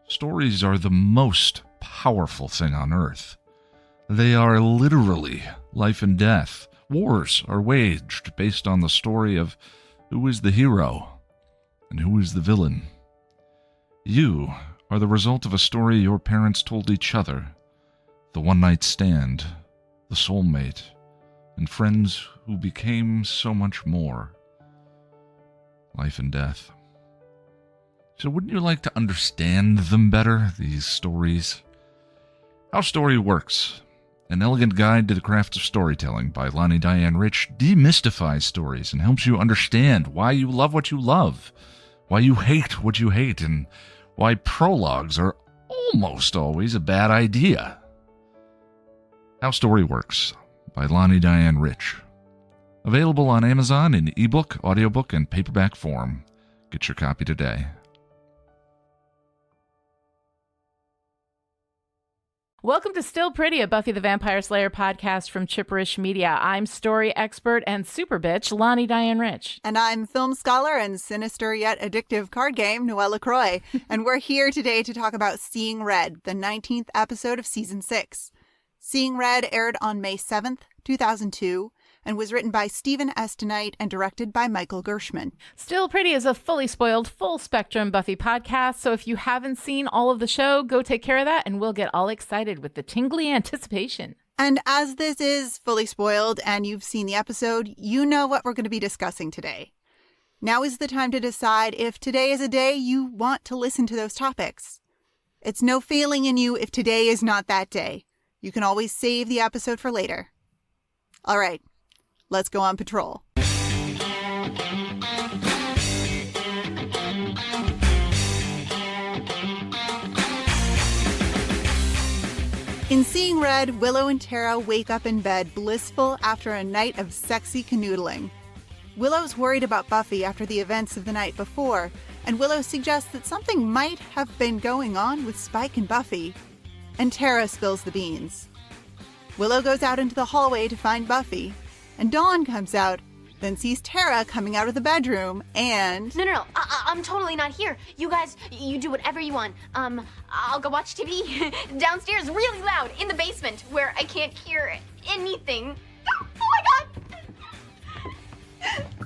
Stories are the most powerful thing on earth. They are literally life and death. Wars are waged based on the story of who is the hero and who is the villain. You are the result of a story your parents told each other, the one-night stand, the soulmate, and friends who became so much more. Life and death. So wouldn't you like to understand them better, these stories? How Story Works, an elegant guide to the craft of storytelling by Lonnie Diane Rich, demystifies stories and helps you understand why you love what you love, why you hate what you hate, and why prologues are almost always a bad idea. How Story Works by Lonnie Diane Rich. Available on Amazon in ebook, audiobook, and paperback form. Get your copy today. Welcome to Still Pretty, a Buffy the Vampire Slayer podcast from Chipperish Media. I'm story expert and super bitch, Lonnie Diane Rich. And I'm film scholar and sinister yet addictive card game, Noelle LaCroix. And we're here today to talk about Seeing Red, the 19th episode of Season 6. Seeing Red aired on May 7th, 2002, and was written by Stephen S. DeKnight and directed by Michael Gershman. Still Pretty is a fully spoiled, full-spectrum Buffy podcast, so if you haven't seen all of the show, go take care of that, and we'll get all excited with the tingly anticipation. And as this is fully spoiled and you've seen the episode, you know what we're going to be discussing today. Now is the time to decide if today is a day you want to listen to those topics. It's no failing in you if today is not that day. You can always save the episode for later. All right. Let's go on patrol. In Seeing Red, Willow and Tara wake up in bed blissful after a night of sexy canoodling. Willow's worried about Buffy after the events of the night before, and Willow suggests that something might have been going on with Spike and Buffy. And Tara spills the beans. Willow goes out into the hallway to find Buffy, and Dawn comes out, then sees Tara coming out of the bedroom, and... No. I'm totally not here. You guys, you do whatever you want. I'll go watch TV downstairs really loud in the basement where I can't hear anything. Oh my God!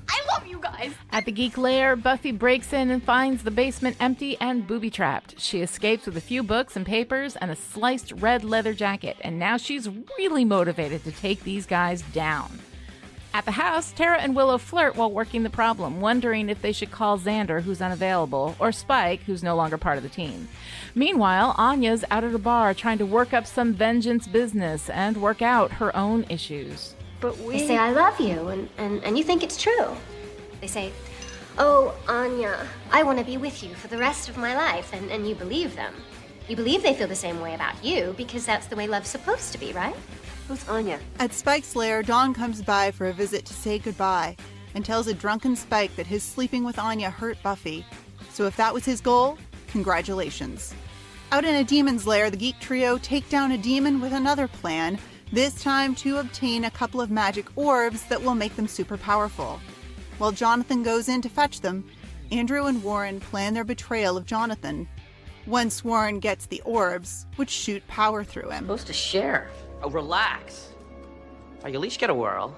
I love you guys! At the Geek Lair, Buffy breaks in and finds the basement empty and booby-trapped. She escapes with a few books and papers and a sliced red leather jacket, and now she's really motivated to take these guys down. At the house, Tara and Willow flirt while working the problem, wondering if they should call Xander, who's unavailable, or Spike, who's no longer part of the team. Meanwhile, Anya's out at a bar trying to work up some vengeance business and work out her own issues. But they say, I love you, and you think it's true. They say, oh, Anya, I want to be with you for the rest of my life, and you believe them. You believe they feel the same way about you, because that's the way love's supposed to be, right? Who's Anya? At Spike's lair, Dawn comes by for a visit to say goodbye and tells a drunken Spike that his sleeping with Anya hurt Buffy. So if that was his goal, congratulations. Out in a demon's lair, the geek trio take down a demon with another plan, this time to obtain a couple of magic orbs that will make them super powerful. While Jonathan goes in to fetch them, Andrew and Warren plan their betrayal of Jonathan. Once Warren gets the orbs, which shoot power through him. Supposed to share. Oh, relax. You at least get a whirl.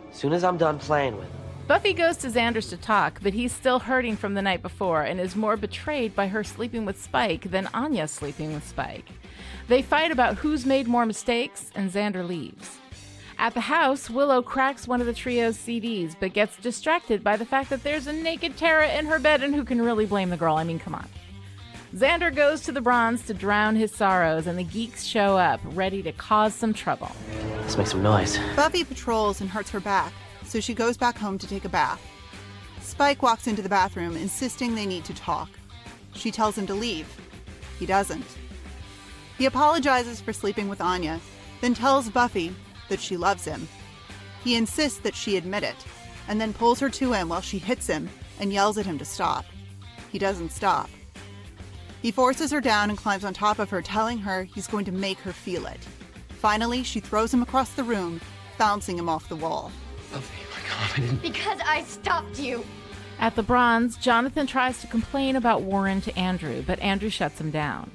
As soon as I'm done playing with him. Buffy goes to Xander's to talk, but he's still hurting from the night before and is more betrayed by her sleeping with Spike than Anya sleeping with Spike. They fight about who's made more mistakes, and Xander leaves. At the house, Willow cracks one of the trio's CDs, but gets distracted by the fact that there's a naked Tara in her bed, and who can really blame the girl? I mean, come on. Xander goes to the bronze to drown his sorrows, and the geeks show up, ready to cause some trouble. Let's make some noise. Buffy patrols and hurts her back, so she goes back home to take a bath. Spike walks into the bathroom, insisting they need to talk. She tells him to leave. He doesn't. He apologizes for sleeping with Anya, then tells Buffy that she loves him. He insists that she admit it, and then pulls her to him while she hits him and yells at him to stop. He doesn't stop. He forces her down and climbs on top of her, telling her he's going to make her feel it. Finally, she throws him across the room, bouncing him off the wall. Buffy, my God, I didn't... Because I stopped you. At the Bronze, Jonathan tries to complain about Warren to Andrew, but Andrew shuts him down.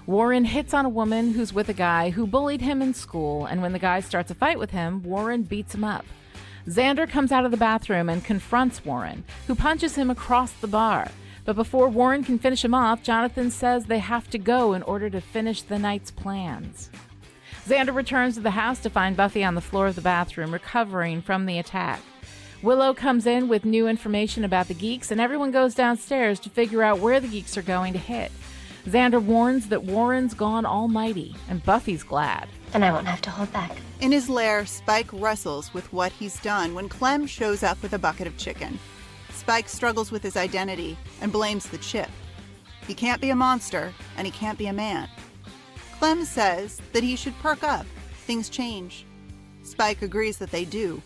Warren hits on a woman who's with a guy who bullied him in school, and when the guy starts a fight with him, Warren beats him up. Xander comes out of the bathroom and confronts Warren, who punches him across the bar. But before Warren can finish him off, Jonathan says they have to go in order to finish the night's plans. Xander returns to the house to find Buffy on the floor of the bathroom, recovering from the attack. Willow comes in with new information about the geeks, and everyone goes downstairs to figure out where the geeks are going to hit. Xander warns that Warren's gone almighty, and Buffy's glad. Then I won't have to hold back. In his lair, Spike wrestles with what he's done when Clem shows up with a bucket of chicken. Spike struggles with his identity and blames the chip. He can't be a monster, and he can't be a man. Clem says that he should perk up. Things change. Spike agrees that they do,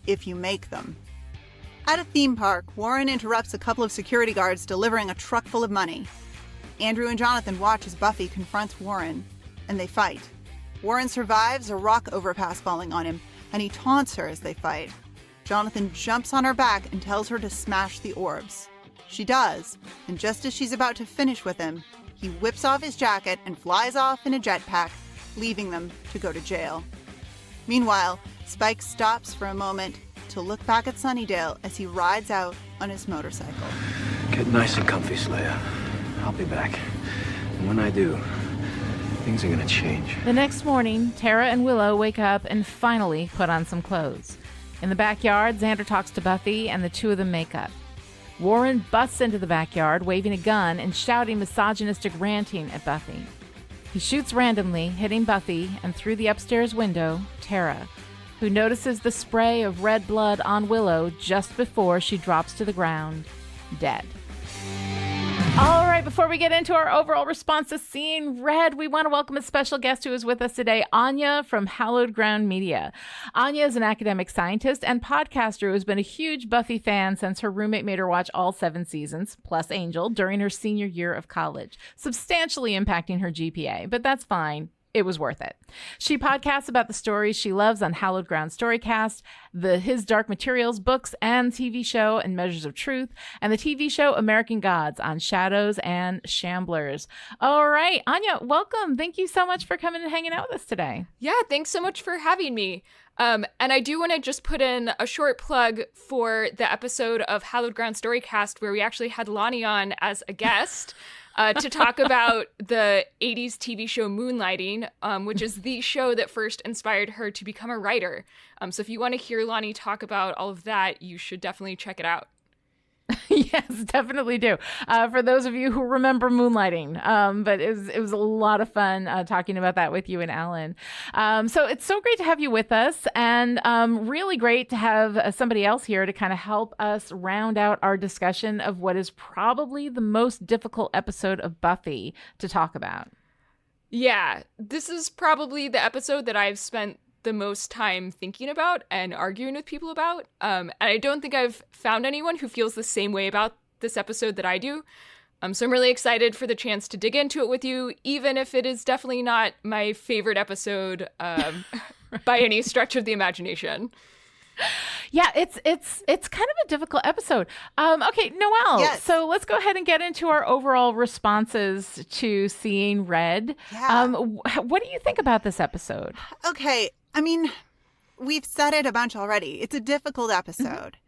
if you make them. At a theme park, Warren interrupts a couple of security guards delivering a truck full of money. Andrew and Jonathan watch as Buffy confronts Warren, and they fight. Warren survives a rock overpass falling on him, and he taunts her as they fight. Jonathan jumps on her back and tells her to smash the orbs. She does, and just as she's about to finish with him, he whips off his jacket and flies off in a jetpack, leaving them to go to jail. Meanwhile, Spike stops for a moment to look back at Sunnydale as he rides out on his motorcycle. Get nice and comfy, Slayer. I'll be back. And when I do, things are gonna change. The next morning, Tara and Willow wake up and finally put on some clothes. In the backyard, Xander talks to Buffy, and the two of them make up. Warren busts into the backyard, waving a gun and shouting misogynistic ranting at Buffy. He shoots randomly, hitting Buffy, and through the upstairs window, Tara, who notices the spray of red blood on Willow just before she drops to the ground, dead. All right, before we get into our overall response to Seeing Red, we want to welcome a special guest who is with us today, Anya from Hallowed Ground Media. Anya is an academic scientist and podcaster who has been a huge Buffy fan since her roommate made her watch all 7 seasons, plus Angel, during her senior year of college, substantially impacting her GPA, but that's fine. It was worth it. She podcasts about the stories she loves on Hallowed Ground Storycast, His Dark Materials books and TV show and Measures of Truth, and the TV show American Gods on Shadows and Shamblers. All right, Anya, welcome. Thank you so much for coming and hanging out with us today. Yeah, thanks so much for having me. And I do want to just put in a short plug for the episode of Hallowed Ground Storycast where we actually had Lonnie on as a guest. To talk about the 80s TV show Moonlighting, which is the show that first inspired her to become a writer. So if you want to hear Lonnie talk about all of that, you should definitely check it out. Yes, definitely do. For those of you who remember Moonlighting, but it was a lot of fun talking about that with you and Alan. So it's so great to have you with us, and really great to have somebody else here to kind of help us round out our discussion of what is probably the most difficult episode of Buffy to talk about. Yeah, this is probably the episode that I've spent the most time thinking about and arguing with people about. And I don't think I've found anyone who feels the same way about this episode that I do. So I'm really excited for the chance to dig into it with you, even if it is definitely not my favorite episode by any stretch of the imagination. Yeah, it's kind of a difficult episode. Okay, Noelle, Yes. So let's go ahead and get into our overall responses to Seeing Red. Yeah. What do you think about this episode? Okay, I mean, we've said it a bunch already. It's a difficult episode.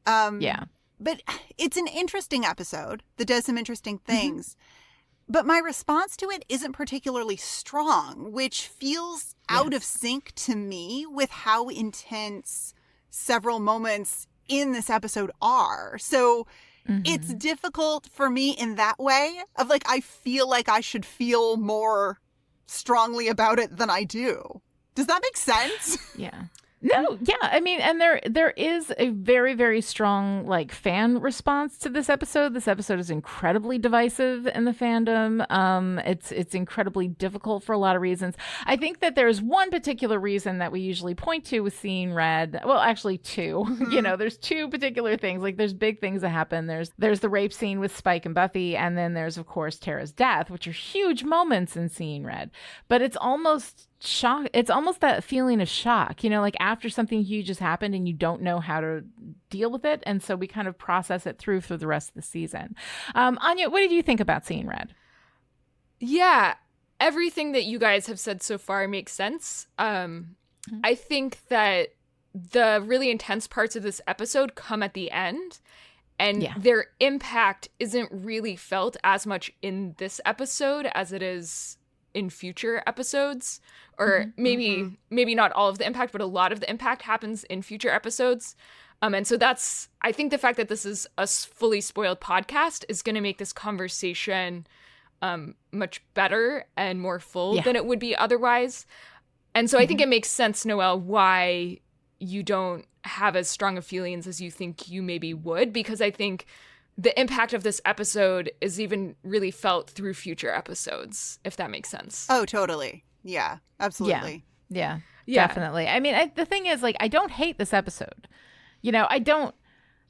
Yeah. But it's an interesting episode that does some interesting things. But my response to it isn't particularly strong, which feels out of sync to me with how intense several moments in this episode are. So it's difficult for me in that way of like, I feel like I should feel more strongly about it than I do. Does that make sense? Yeah. No, yeah. I mean, and there is a very, very strong like fan response to this episode. This episode is incredibly divisive in the fandom. It's incredibly difficult for a lot of reasons. I think that there's one particular reason that we usually point to with Seeing Red. Well, actually two. You know, there's two particular things. Like there's big things that happen. There's the rape scene with Spike and Buffy, and then there's of course Tara's death, which are huge moments in Seeing Red. But it's almost shock. It's almost that feeling of shock, like after something huge has happened and you don't know how to deal with it. And so we kind of process it through for the rest of the season. Anya, what did you think about seeing Red? Yeah, everything that you guys have said so far makes sense. I think that the really intense parts of this episode come at the end, and their impact isn't really felt as much in this episode as it is in future episodes, or maybe not all of the impact, but a lot of the impact happens in future episodes. And so I think the fact that this is a fully spoiled podcast is going to make this conversation much better and more full than it would be otherwise. And so I think it makes sense, Noelle, why you don't have as strong of feelings as you think you maybe would, because I think the impact of this episode is even really felt through future episodes, if that makes sense. Oh, totally. Yeah, absolutely. Yeah, definitely. I mean, the thing is, I don't hate this episode. I don't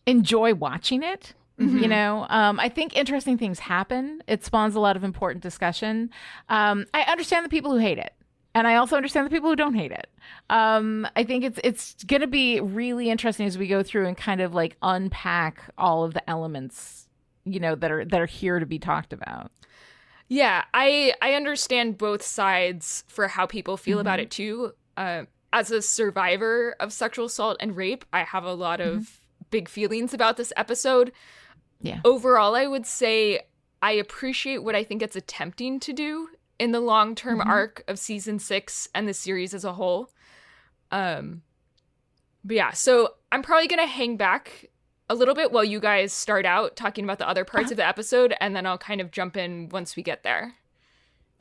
enjoy watching it. I think interesting things happen. It spawns a lot of important discussion. I understand the people who hate it. And I also understand the people who don't hate it. I think it's going to be really interesting as we go through and kind of unpack all of the elements, that are here to be talked about. Yeah, I understand both sides for how people feel about it too. As a survivor of sexual assault and rape, I have a lot of big feelings about this episode. Yeah. Overall, I would say I appreciate what I think it's attempting to do in the long-term arc of season 6 and the series as a whole. But yeah, so I'm probably going to hang back a little bit while you guys start out talking about the other parts of the episode, and then I'll kind of jump in once we get there.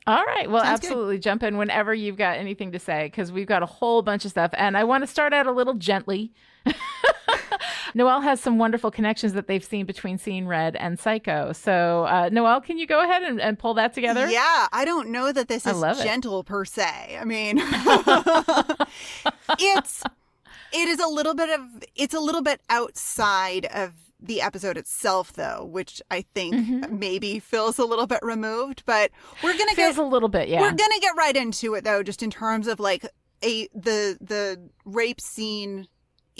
All right. Well, Sounds absolutely. Good. Jump in whenever you've got anything to say, because we've got a whole bunch of stuff. And I want to start out a little gently. Noelle has some wonderful connections that they've seen between Seeing Red and Psycho. So, Noelle, can you go ahead and pull that together? Yeah, I don't know that this is gentle per se. I mean, it's a little bit outside of the episode itself, though, which I think maybe feels a little bit removed. But we're gonna feels a little bit, yeah. We're gonna get right into it, though, just in terms of the rape scene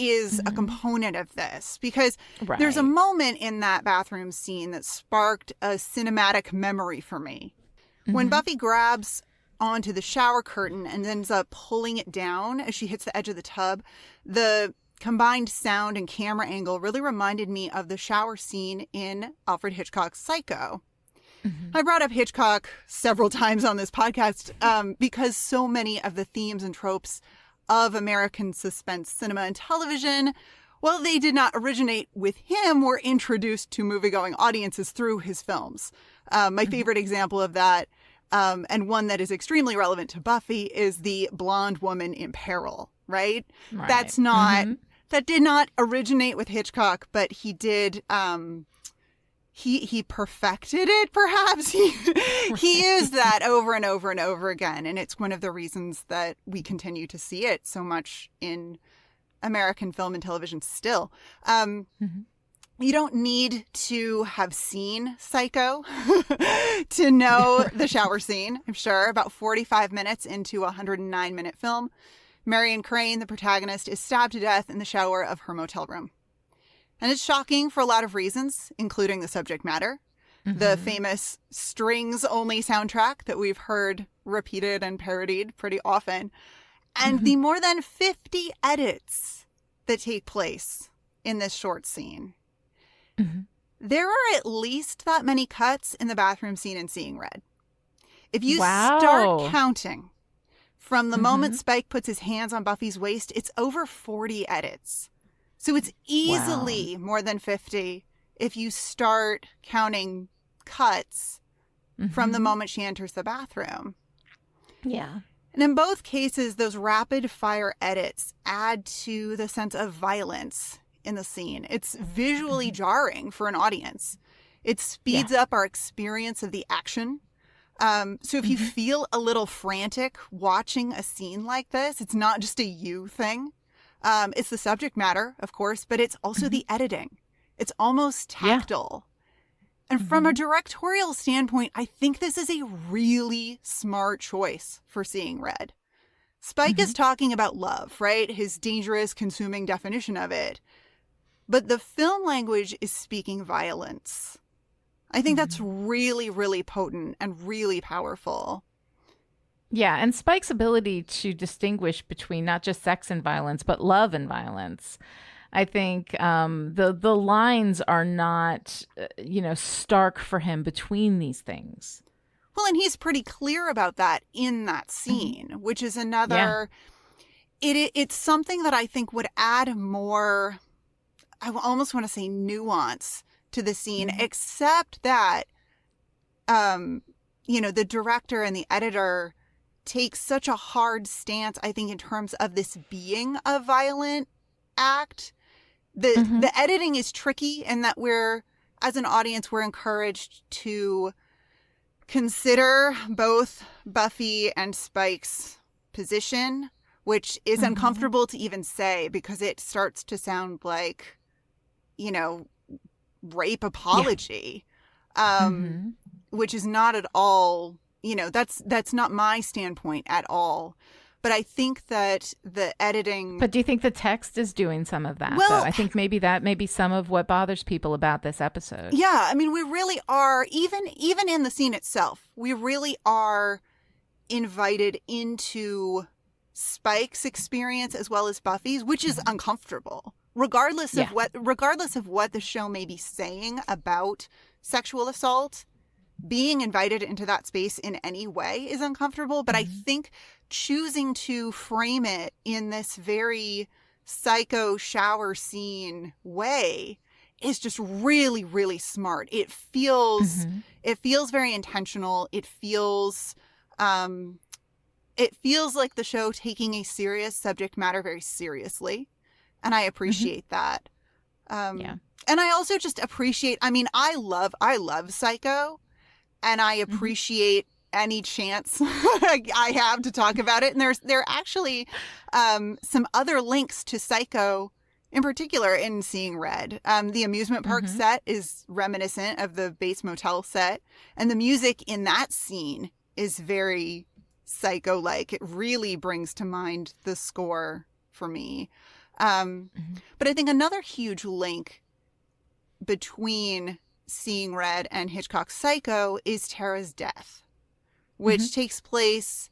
is a component of this, because there's a moment in that bathroom scene that sparked a cinematic memory for me. When Buffy grabs onto the shower curtain and ends up pulling it down as she hits the edge of the tub, the combined sound and camera angle really reminded me of the shower scene in Alfred Hitchcock's Psycho. I brought up Hitchcock several times on this podcast because so many of the themes and tropes of American suspense cinema and television, well, they did not originate with him, were introduced to moviegoing audiences through his films. My favorite example of that, and one that is extremely relevant to Buffy, is the blonde woman in peril, right? That's not, that did not originate with Hitchcock, but he did, he perfected it, perhaps. He used that over and over and over again. And it's one of the reasons that we continue to see it so much in American film and television still. You don't need to have seen Psycho to know the shower scene, I'm sure. About 45 minutes into a 109-minute film, Marion Crane, the protagonist, is stabbed to death in the shower of her motel room. And it's shocking for a lot of reasons, including the subject matter, the famous strings-only soundtrack that we've heard repeated and parodied pretty often, and the more than 50 edits that take place in this short scene. There are at least that many cuts in the bathroom scene in Seeing Red. If you start counting from the moment Spike puts his hands on Buffy's waist, it's over 40 edits. So it's easily more than 50 if you start counting cuts from the moment she enters the bathroom. Yeah. And in both cases, those rapid fire edits add to the sense of violence in the scene. It's visually jarring for an audience. It speeds up our experience of the action. So if you feel a little frantic watching a scene like this, it's not just a you thing. It's the subject matter, of course, but it's also the editing. It's almost tactile. And from a directorial standpoint, I think this is a really smart choice for Seeing Red. Spike is talking about love, right? His dangerous, consuming definition of it. But the film language is speaking violence. I think that's really, really potent and really powerful. Yeah, and Spike's ability to distinguish between not just sex and violence, but love and violence. I think the lines are not, stark for him between these things. Well, and he's pretty clear about that in that scene, which is another... Yeah. It's something that I think would add more, I almost want to say nuance to the scene, except that, the director and the editor take such a hard stance, I think, in terms of this being a violent act. The editing is tricky in that as an audience, we're encouraged to consider both Buffy and Spike's position, which is uncomfortable to even say because it starts to sound like, rape apology, which is not at all, that's not my standpoint at all. But I think that the editing... But do you think the text is doing some of that? Well, though? I think maybe that may be some of what bothers people about this episode. Yeah, I mean, we really are, even in the scene itself, we really are invited into Spike's experience as well as Buffy's, which is uncomfortable. Regardless of what the show may be saying about sexual assault, being invited into that space in any way is uncomfortable. But I think choosing to frame it in this very psycho shower scene way is just really, really smart. It feels very intentional. It feels like the show taking a serious subject matter very seriously. And I appreciate that. And I also just appreciate, I love Psycho, and I appreciate any chance I have to talk about it. And there are actually some other links to Psycho in particular in Seeing Red. The amusement park set is reminiscent of the Bates Motel set. And the music in that scene is very Psycho-like. It really brings to mind the score for me. But I think another huge link between Seeing Red and Hitchcock's Psycho is Tara's death, which takes place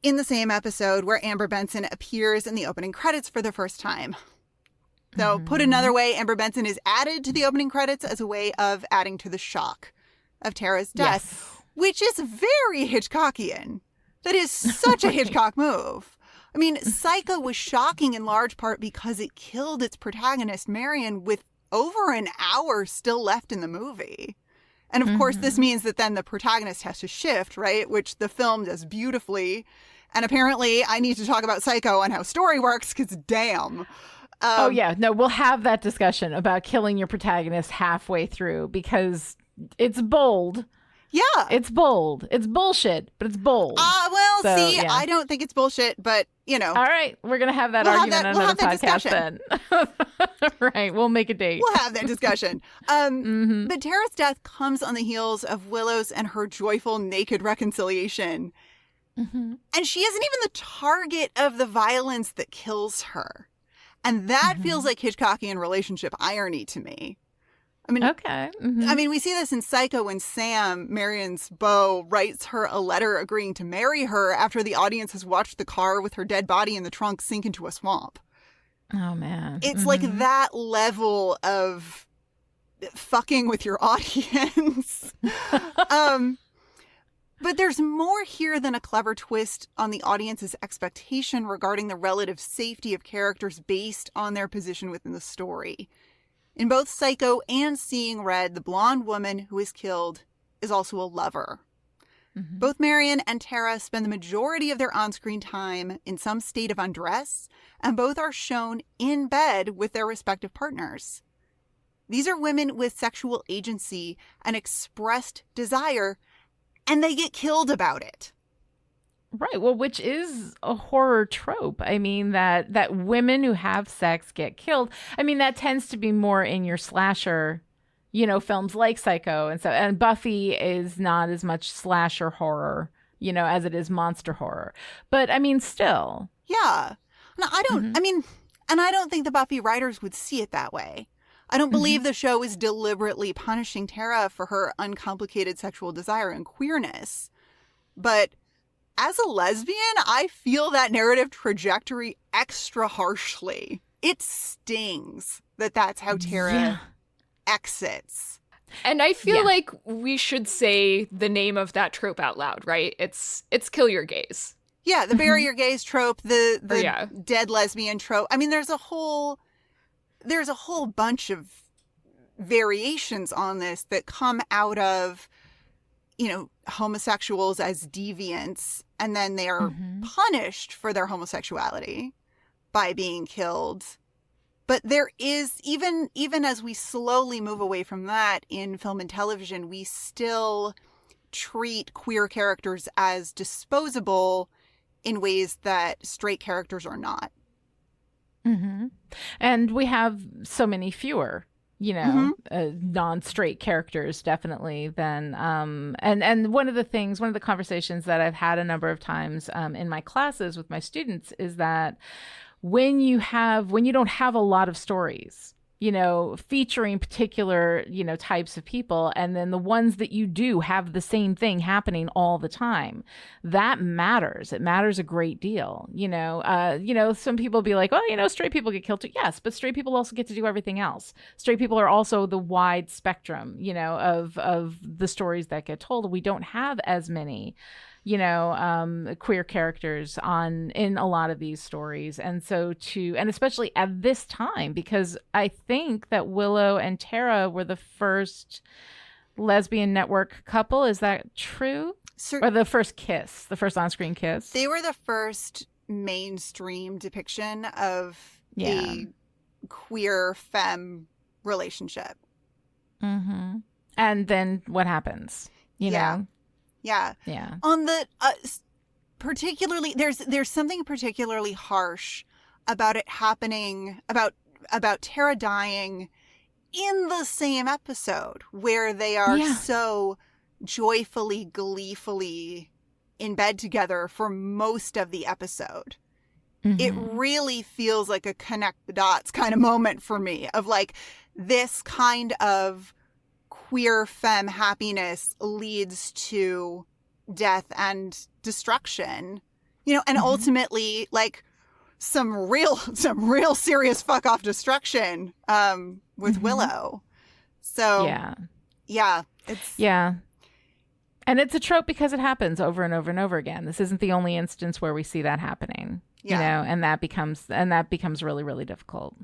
in the same episode where Amber Benson appears in the opening credits for the first time. So put another way, Amber Benson is added to the opening credits as a way of adding to the shock of Tara's death, which is very Hitchcockian. That is such a Hitchcock move. I mean, Psycho was shocking in large part because it killed its protagonist, Marion, with over an hour still left in the movie. And of course, this means that then the protagonist has to shift, right? Which the film does beautifully. And apparently I need to talk about Psycho and how story works because damn. We'll have that discussion about killing your protagonist halfway through because it's bold. Yeah. It's bold. It's bullshit, but it's bold. I don't think it's bullshit, but, All right. We're going to have that argument on another podcast then. Right. We'll make a date. We'll have that discussion. But Tara's death comes on the heels of Willow's and her joyful naked reconciliation. And she isn't even the target of the violence that kills her. And that feels like Hitchcockian relationship irony to me. I mean, we see this in Psycho when Sam, Marion's beau, writes her a letter agreeing to marry her after the audience has watched the car with her dead body in the trunk sink into a swamp. Oh, man. It's like that level of fucking with your audience. But there's more here than a clever twist on the audience's expectation regarding the relative safety of characters based on their position within the story. In both Psycho and Seeing Red, the blonde woman who is killed is also a lover. Both Marion and Tara spend the majority of their on-screen time in some state of undress, and both are shown in bed with their respective partners. These are women with sexual agency and expressed desire, and they get killed about it. Right. Well, which is a horror trope. I mean, that women who have sex get killed. I mean, that tends to be more in your slasher, films like Psycho. And Buffy is not as much slasher horror as it is monster horror. But I mean, still. Yeah. No, I don't, I mean, and I don't think the Buffy writers would see it that way. I don't believe the show is deliberately punishing Tara for her uncomplicated sexual desire and queerness. But as a lesbian, I feel that narrative trajectory extra harshly. It stings that that's how Tara exits. And I feel like we should say the name of that trope out loud, right? It's kill your gays. Yeah, the bury your gays trope, the dead lesbian trope. I mean, there's a whole bunch of variations on this that come out of, homosexuals as deviants, and then they are punished for their homosexuality by being killed. But there is, even as we slowly move away from that in film and television, we still treat queer characters as disposable in ways that straight characters are not. And we have so many fewer, non-straight characters, definitely, than and one of the conversations that I've had a number of times in my classes with my students is that when you don't have a lot of stories, featuring particular, types of people, and then the ones that you do have the same thing happening all the time, that matters. It matters a great deal. Some people be like, oh, straight people get killed too. Yes, but straight people also get to do everything else. Straight people are also the wide spectrum, of the stories that get told. We don't have as many queer characters in a lot of these stories. And so and especially at this time, because I think that Willow and Tara were the first lesbian network couple. Is that true? Or the first on-screen kiss? They were the first mainstream depiction of a queer femme relationship. And then what happens? You know? Yeah. On the particularly, there's something particularly harsh about it happening, about Tara dying in the same episode where they are so joyfully, gleefully in bed together for most of the episode. It really feels like a connect the dots kind of moment for me, of like, this kind of queer femme happiness leads to death and destruction, and ultimately like some real serious fuck off destruction with Willow. So and it's a trope because it happens over and over and over again. This isn't the only instance where we see that happening, and that becomes really, really difficult.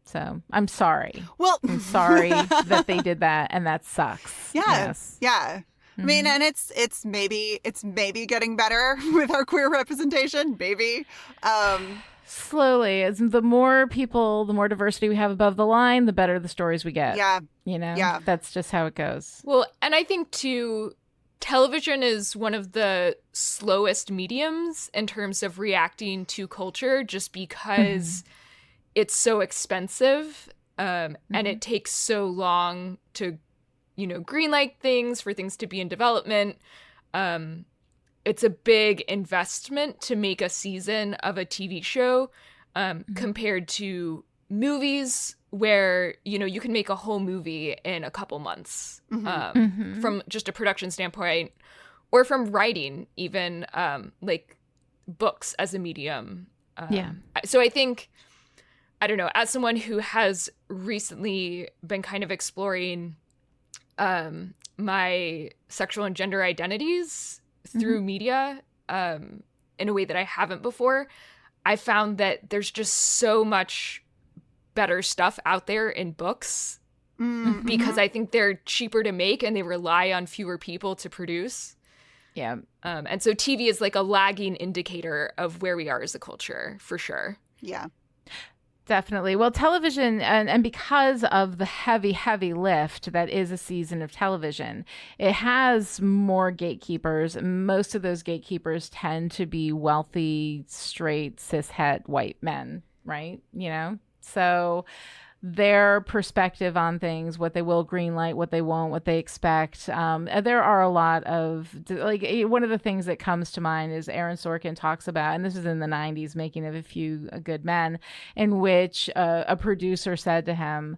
So I'm sorry. Well, I'm sorry that they did that, and that sucks. Yes. Yeah. I mean, and it's maybe getting better with our queer representation. Maybe. Slowly, as the more people, the more diversity we have above the line, the better the stories we get. Yeah. That's just how it goes. Well, and I think too, television is one of the slowest mediums in terms of reacting to culture, just because it's so expensive, and it takes so long to, greenlight things, for things to be in development. It's a big investment to make a season of a TV show, compared to movies where, you can make a whole movie in a couple months, from just a production standpoint, or from writing, even like books as a medium. So I think, I don't know, as someone who has recently been kind of exploring my sexual and gender identities through media in a way that I haven't before, I found that there's just so much better stuff out there in books, because I think they're cheaper to make and they rely on fewer people to produce. Yeah. And so TV is like a lagging indicator of where we are as a culture, for sure. Yeah. Definitely. Well, television, and because of the heavy, heavy lift that is a season of television, it has more gatekeepers. Most of those gatekeepers tend to be wealthy, straight, cishet white men, right? So their perspective on things, what they will greenlight, what they won't, what they expect. There are a lot of, like, one of the things that comes to mind is Aaron Sorkin talks about, and this is in the 90s, Making of a Few Good Men, in which a producer said to him,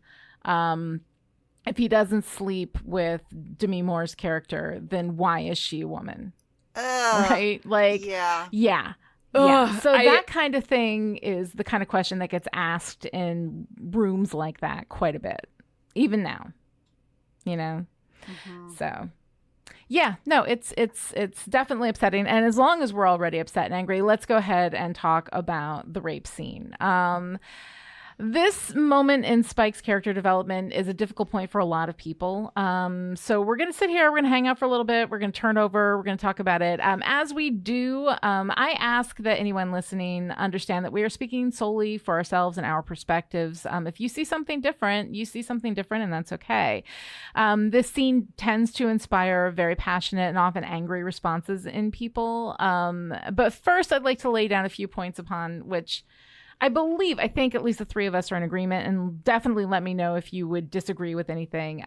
if he doesn't sleep with Demi Moore's character, then why is she a woman? Right? Like, yeah. Yeah. So that kind of thing is the kind of question that gets asked in rooms like that quite a bit, even now, you know? So yeah, no, it's definitely upsetting. And as long as we're already upset and angry, let's go ahead and talk about the rape scene. This moment in Spike's character development is a difficult point for a lot of people. So we're going to sit here, we're going to hang out for a little bit, we're going to turn over, we're going to talk about it. As we do, I ask that anyone listening understand that we are speaking solely for ourselves and our perspectives. If you see something different, you see something different, and that's okay. This scene tends to inspire very passionate and often angry responses in people. But first, I'd like to lay down a few points upon which I think at least the three of us are in agreement, and definitely let me know if you would disagree with anything.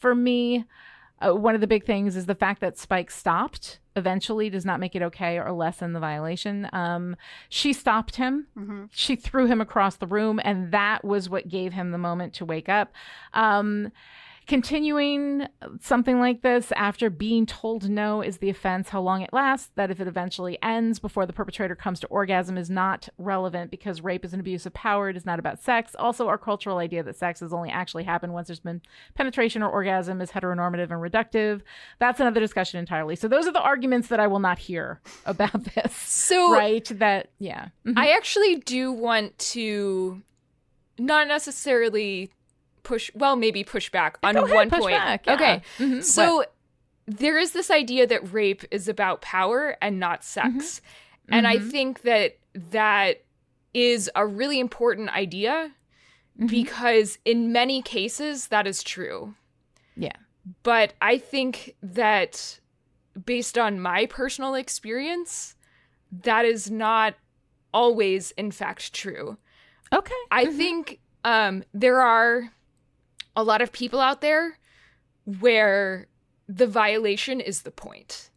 For me, one of the big things is the fact that Spike stopped eventually does not make it okay or lessen the violation. She stopped him. She threw him across the room, and that was what gave him the moment to wake up. Continuing something like this after being told no is the offense. How long it lasts, that if it eventually ends before the perpetrator comes to orgasm, is not relevant, because rape is an abuse of power. It is not about sex. Also, our cultural idea that sex has only actually happened once there's been penetration or orgasm is heteronormative and reductive. That's another discussion entirely. So those are the arguments that I will not hear about this. So right, that yeah. I actually do want to not necessarily push back on one point. Back, yeah. Okay. So there is this idea that rape is about power and not sex. And I think that is a really important idea because in many cases that is true. Yeah. But I think that based on my personal experience, that is not always in fact true. Okay. I think there are a lot of people out there where the violation is the point.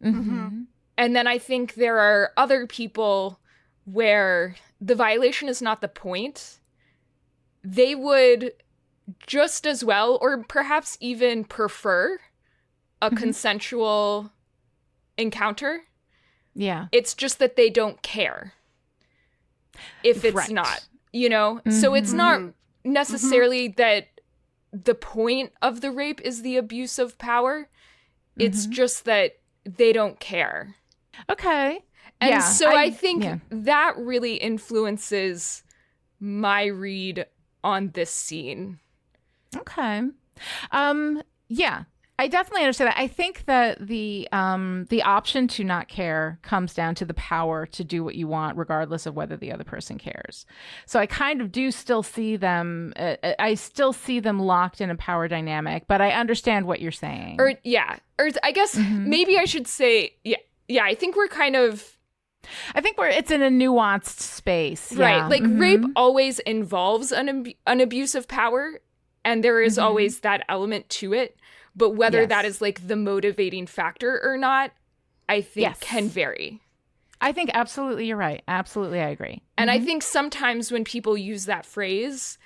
And then I think there are other people where the violation is not the point. They would just as well, or perhaps even prefer, a consensual encounter. Yeah. It's just that they don't care if it's not, you know? So it's not necessarily that the point of the rape is the abuse of power. It's just that they don't care. Okay. And so I think that really influences my read on this scene. Okay. Yeah. I definitely understand that. I think that the option to not care comes down to the power to do what you want, regardless of whether the other person cares. So I kind of do still see them. I still see them locked in a power dynamic, but I understand what you're saying. Or I guess maybe I should say, I think we're kind of. I think it's in a nuanced space, right? Like rape always involves an abuse of power, and there is always that element to it. But whether that is like the motivating factor or not, I think can vary. I think absolutely you're right. Absolutely, I agree. And I think sometimes when people use that phrase,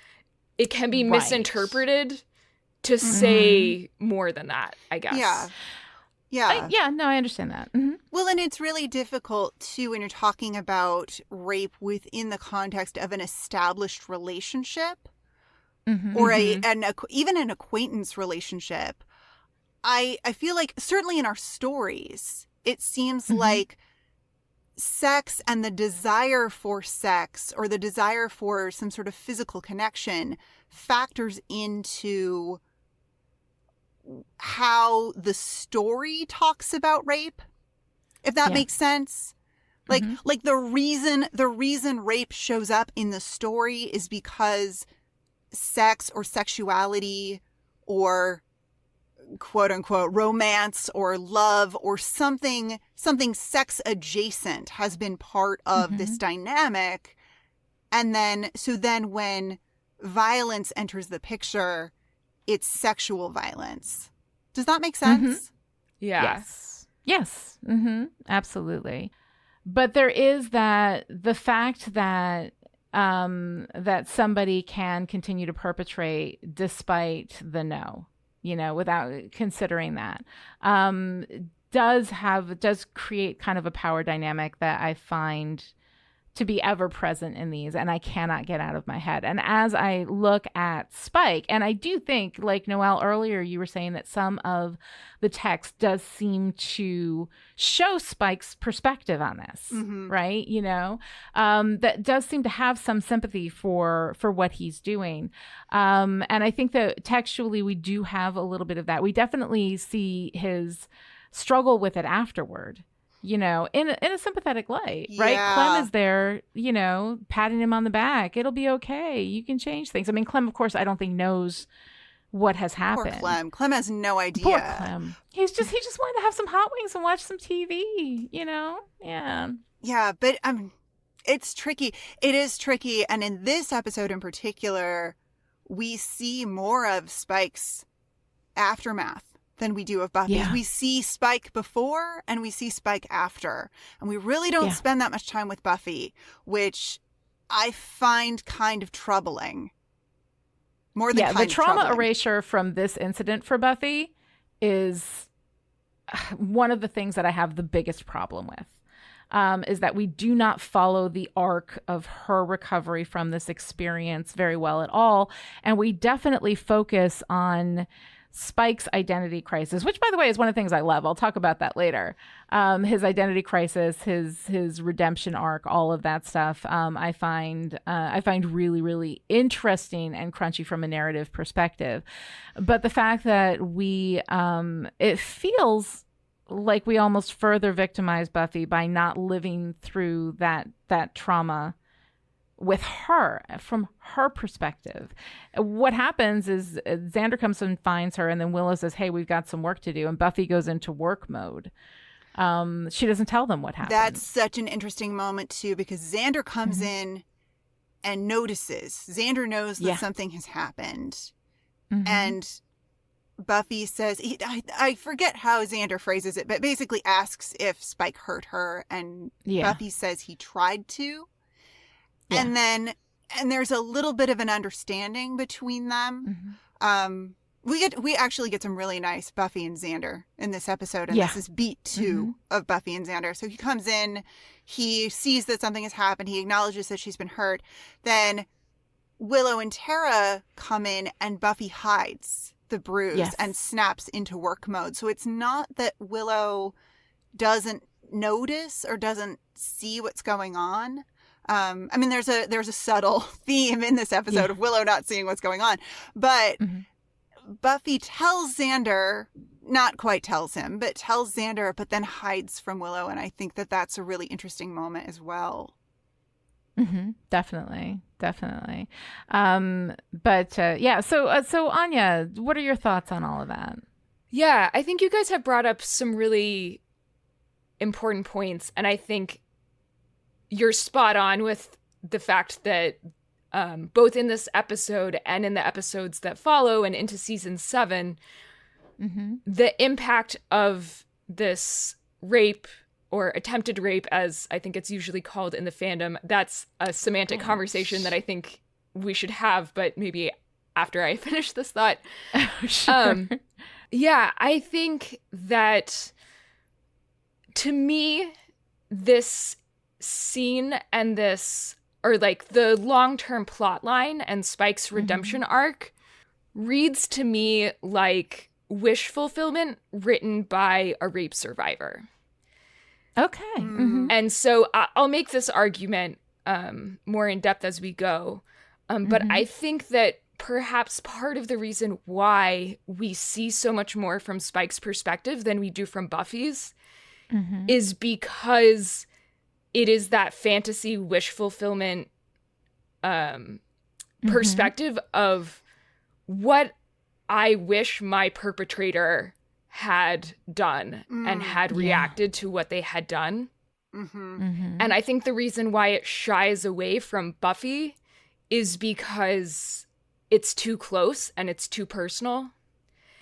it can be misinterpreted to say more than that, I guess. Yeah. No, I understand that. Well, and it's really difficult, too, when you're talking about rape within the context of an established relationship or even an acquaintance relationship. I feel like certainly in our stories, it seems like sex and the desire for sex or the desire for some sort of physical connection factors into how the story talks about rape, if that makes sense. Like the reason rape shows up in the story is because sex or sexuality or quote unquote romance or love or something sex adjacent has been part of this dynamic. And then when violence enters the picture, it's sexual violence. Does that make sense? Yeah. Yes. Absolutely. But there is the fact that that somebody can continue to perpetrate despite the no, without considering that, does create kind of a power dynamic that I find to be ever present in these, and I cannot get out of my head. And as I look at Spike, and I do think, like Noelle, earlier you were saying that some of the text does seem to show Spike's perspective on this, right? That does seem to have some sympathy for what he's doing. And I think that textually we do have a little bit of that. We definitely see his struggle with it afterward. In a sympathetic light, right? Yeah. Clem is there, patting him on the back. It'll be okay. You can change things. I mean, Clem, of course, I don't think knows what has happened. Poor Clem. Clem has no idea. Poor Clem. He just wanted to have some hot wings and watch some TV, Yeah. Yeah, but it's tricky. It is tricky. And in this episode in particular, we see more of Spike's aftermath than we do of Buffy. Yeah. We see Spike before and we see Spike after. And we really don't spend that much time with Buffy, which I find kind of troubling. More than kind the of trauma troubling. erasure from this incident for Buffy is one of the things that I have the biggest problem with. Is that we do not follow the arc of her recovery from this experience very well at all. And we definitely focus on Spike's identity crisis, which, by the way, is one of the things I love. I'll talk about that later. His identity crisis, his redemption arc, all of that stuff. I find really, really interesting and crunchy from a narrative perspective. But the fact that it feels like we almost further victimize Buffy by not living through that trauma with her, from her perspective. What happens is Xander comes and finds her, and then Willow says, hey, we've got some work to do. And Buffy goes into work mode. She doesn't tell them what happened. That's such an interesting moment, too, because Xander comes in and notices. Xander knows that something has happened. And Buffy says, I forget how Xander phrases it, but basically asks if Spike hurt her. And Buffy says he tried to. Yeah. And there's a little bit of an understanding between them. We actually get some really nice Buffy and Xander in this episode, and this is beat 2 of Buffy and Xander. So he comes in, he sees that something has happened, he acknowledges that she's been hurt. Then Willow and Tara come in, and Buffy hides the bruise and snaps into work mode. So it's not that Willow doesn't notice or doesn't see what's going on. I mean, there's a subtle theme in this episode of Willow not seeing what's going on, but Buffy tells Xander, not quite tells him, but tells Xander, but then hides from Willow. And I think that that's a really interesting moment as well. Definitely. So Anya, what are your thoughts on all of that? Yeah, I think you guys have brought up some really important points, and I think you're spot on with the fact that both in this episode and in the episodes that follow and into season 7, the impact of this rape or attempted rape, as I think it's usually called in the fandom, that's a semantic conversation that I think we should have, but maybe after I finish this thought. Sure. I think that, to me, this scene and this, or like the long-term plot line and Spike's redemption arc, reads to me like wish fulfillment written by a rape survivor. Okay. And so I'll make this argument more in depth as we go. But I think that perhaps part of the reason why we see so much more from Spike's perspective than we do from Buffy's is because it is that fantasy wish fulfillment perspective of what I wish my perpetrator had done and had reacted to what they had done. And I think the reason why it shies away from Buffy is because it's too close and it's too personal.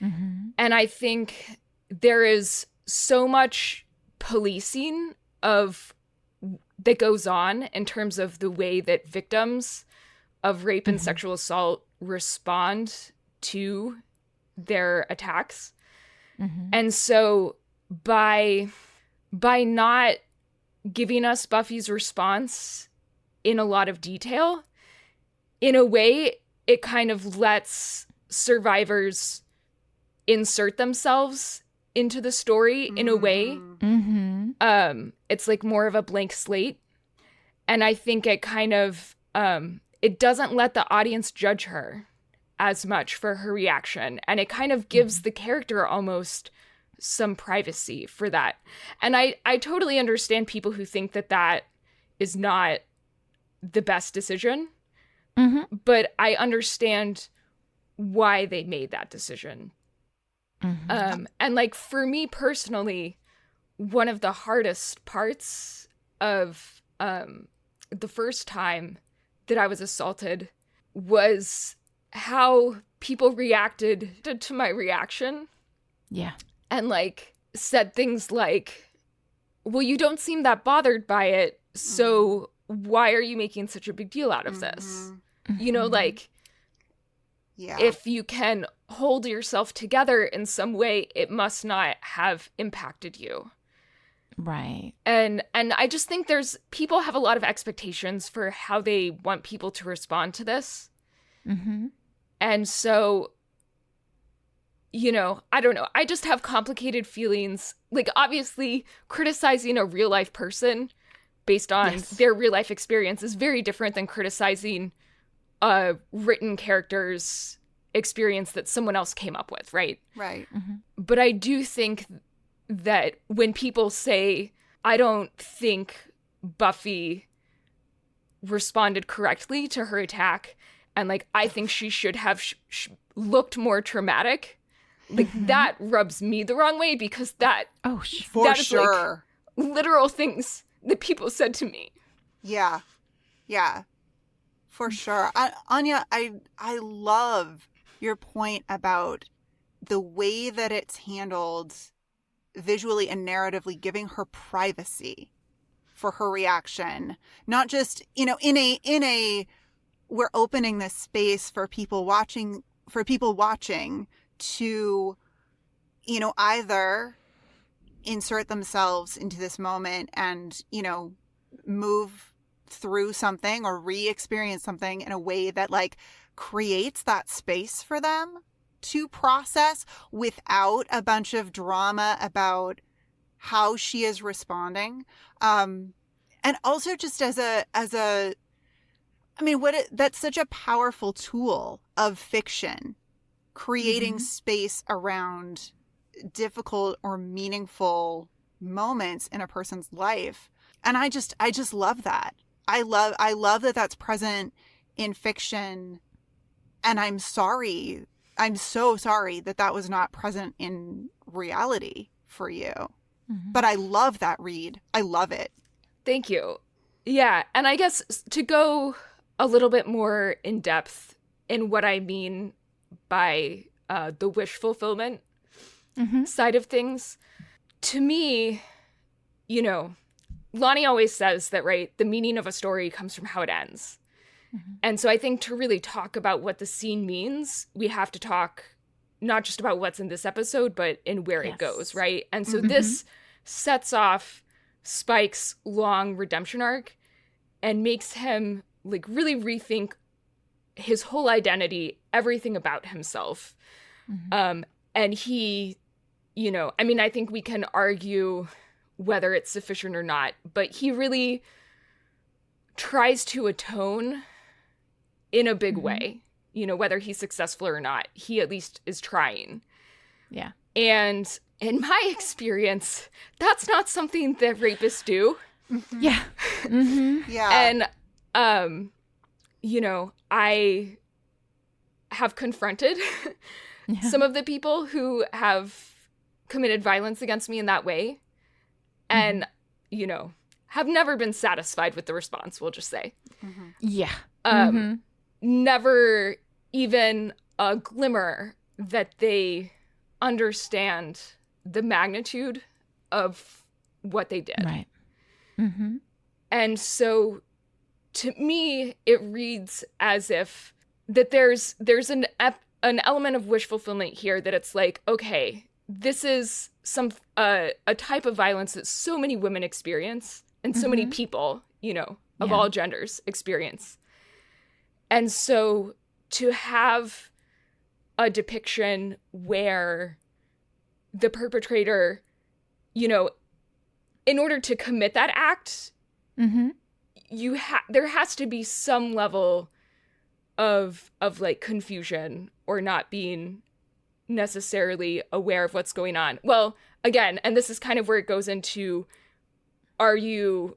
And I think there is so much policing that goes on in terms of the way that victims of rape and sexual assault respond to their attacks. And so by not giving us Buffy's response in a lot of detail, in a way, it kind of lets survivors insert themselves into the story in a way. It's like more of a blank slate. And I think it kind of, it doesn't let the audience judge her as much for her reaction. And it kind of gives the character almost some privacy for that. And I totally understand people who think that is not the best decision. But I understand why they made that decision. And like for me personally, one of the hardest parts of the first time that I was assaulted was how people reacted to my reaction. Yeah. And like said things like, well, you don't seem that bothered by it, so why are you making such a big deal out of this? You know, like, if you can hold yourself together in some way, it must not have impacted you. Right. And I just think people have a lot of expectations for how they want people to respond to this. And so, you know, I don't know. I just have complicated feelings. Like, obviously, criticizing a real life person based on their real life experience is very different than criticizing a written character's experience that someone else came up with, right? Right. But I do think that when people say, I don't think Buffy responded correctly to her attack, and like, I think she should have looked more traumatic, like that rubs me the wrong way, because that for sure, like literal things that people said to me. Yeah, for sure. Anya, I love your point about the way that it's handled visually and narratively, giving her privacy for her reaction. Not just, you know, in a we're opening this space for people watching to, you know, either insert themselves into this moment and, you know, move through something or re-experience something in a way that like creates that space for them to process without a bunch of drama about how she is responding. And also just as a I mean, that's such a powerful tool of fiction, creating space around difficult or meaningful moments in a person's life. And I just love that. I love that that's present in fiction. And I'm so sorry that was not present in reality for you. But I love that read. I love it. Thank you. Yeah. And I guess to go a little bit more in depth in what I mean by the wish fulfillment side of things, to me, you know, Lonnie always says that, right, the meaning of a story comes from how it ends. And so I think to really talk about what the scene means, we have to talk not just about what's in this episode, but in where it goes, right? And so this sets off Spike's long redemption arc and makes him like really rethink his whole identity, everything about himself. And he, you know, I mean, I think we can argue whether it's sufficient or not, but he really tries to atone in a big way, you know, whether he's successful or not, he at least is trying. Yeah. And in my experience, that's not something that rapists do. Yeah. Yeah. And, you know, I have confronted some of the people who have committed violence against me in that way. And, you know, have never been satisfied with the response, we'll just say. Yeah. Never even a glimmer that they understand the magnitude of what they did. Right. Mm-hmm. And so to me, it reads as if that there's an element of wish fulfillment here, that it's like, okay, this is a type of violence that so many women experience and so many people, you know, of all genders experience. And so to have a depiction where the perpetrator, you know, in order to commit that act, there has to be some level of like confusion or not being necessarily aware of what's going on. Well, again, and this is kind of where it goes into, are you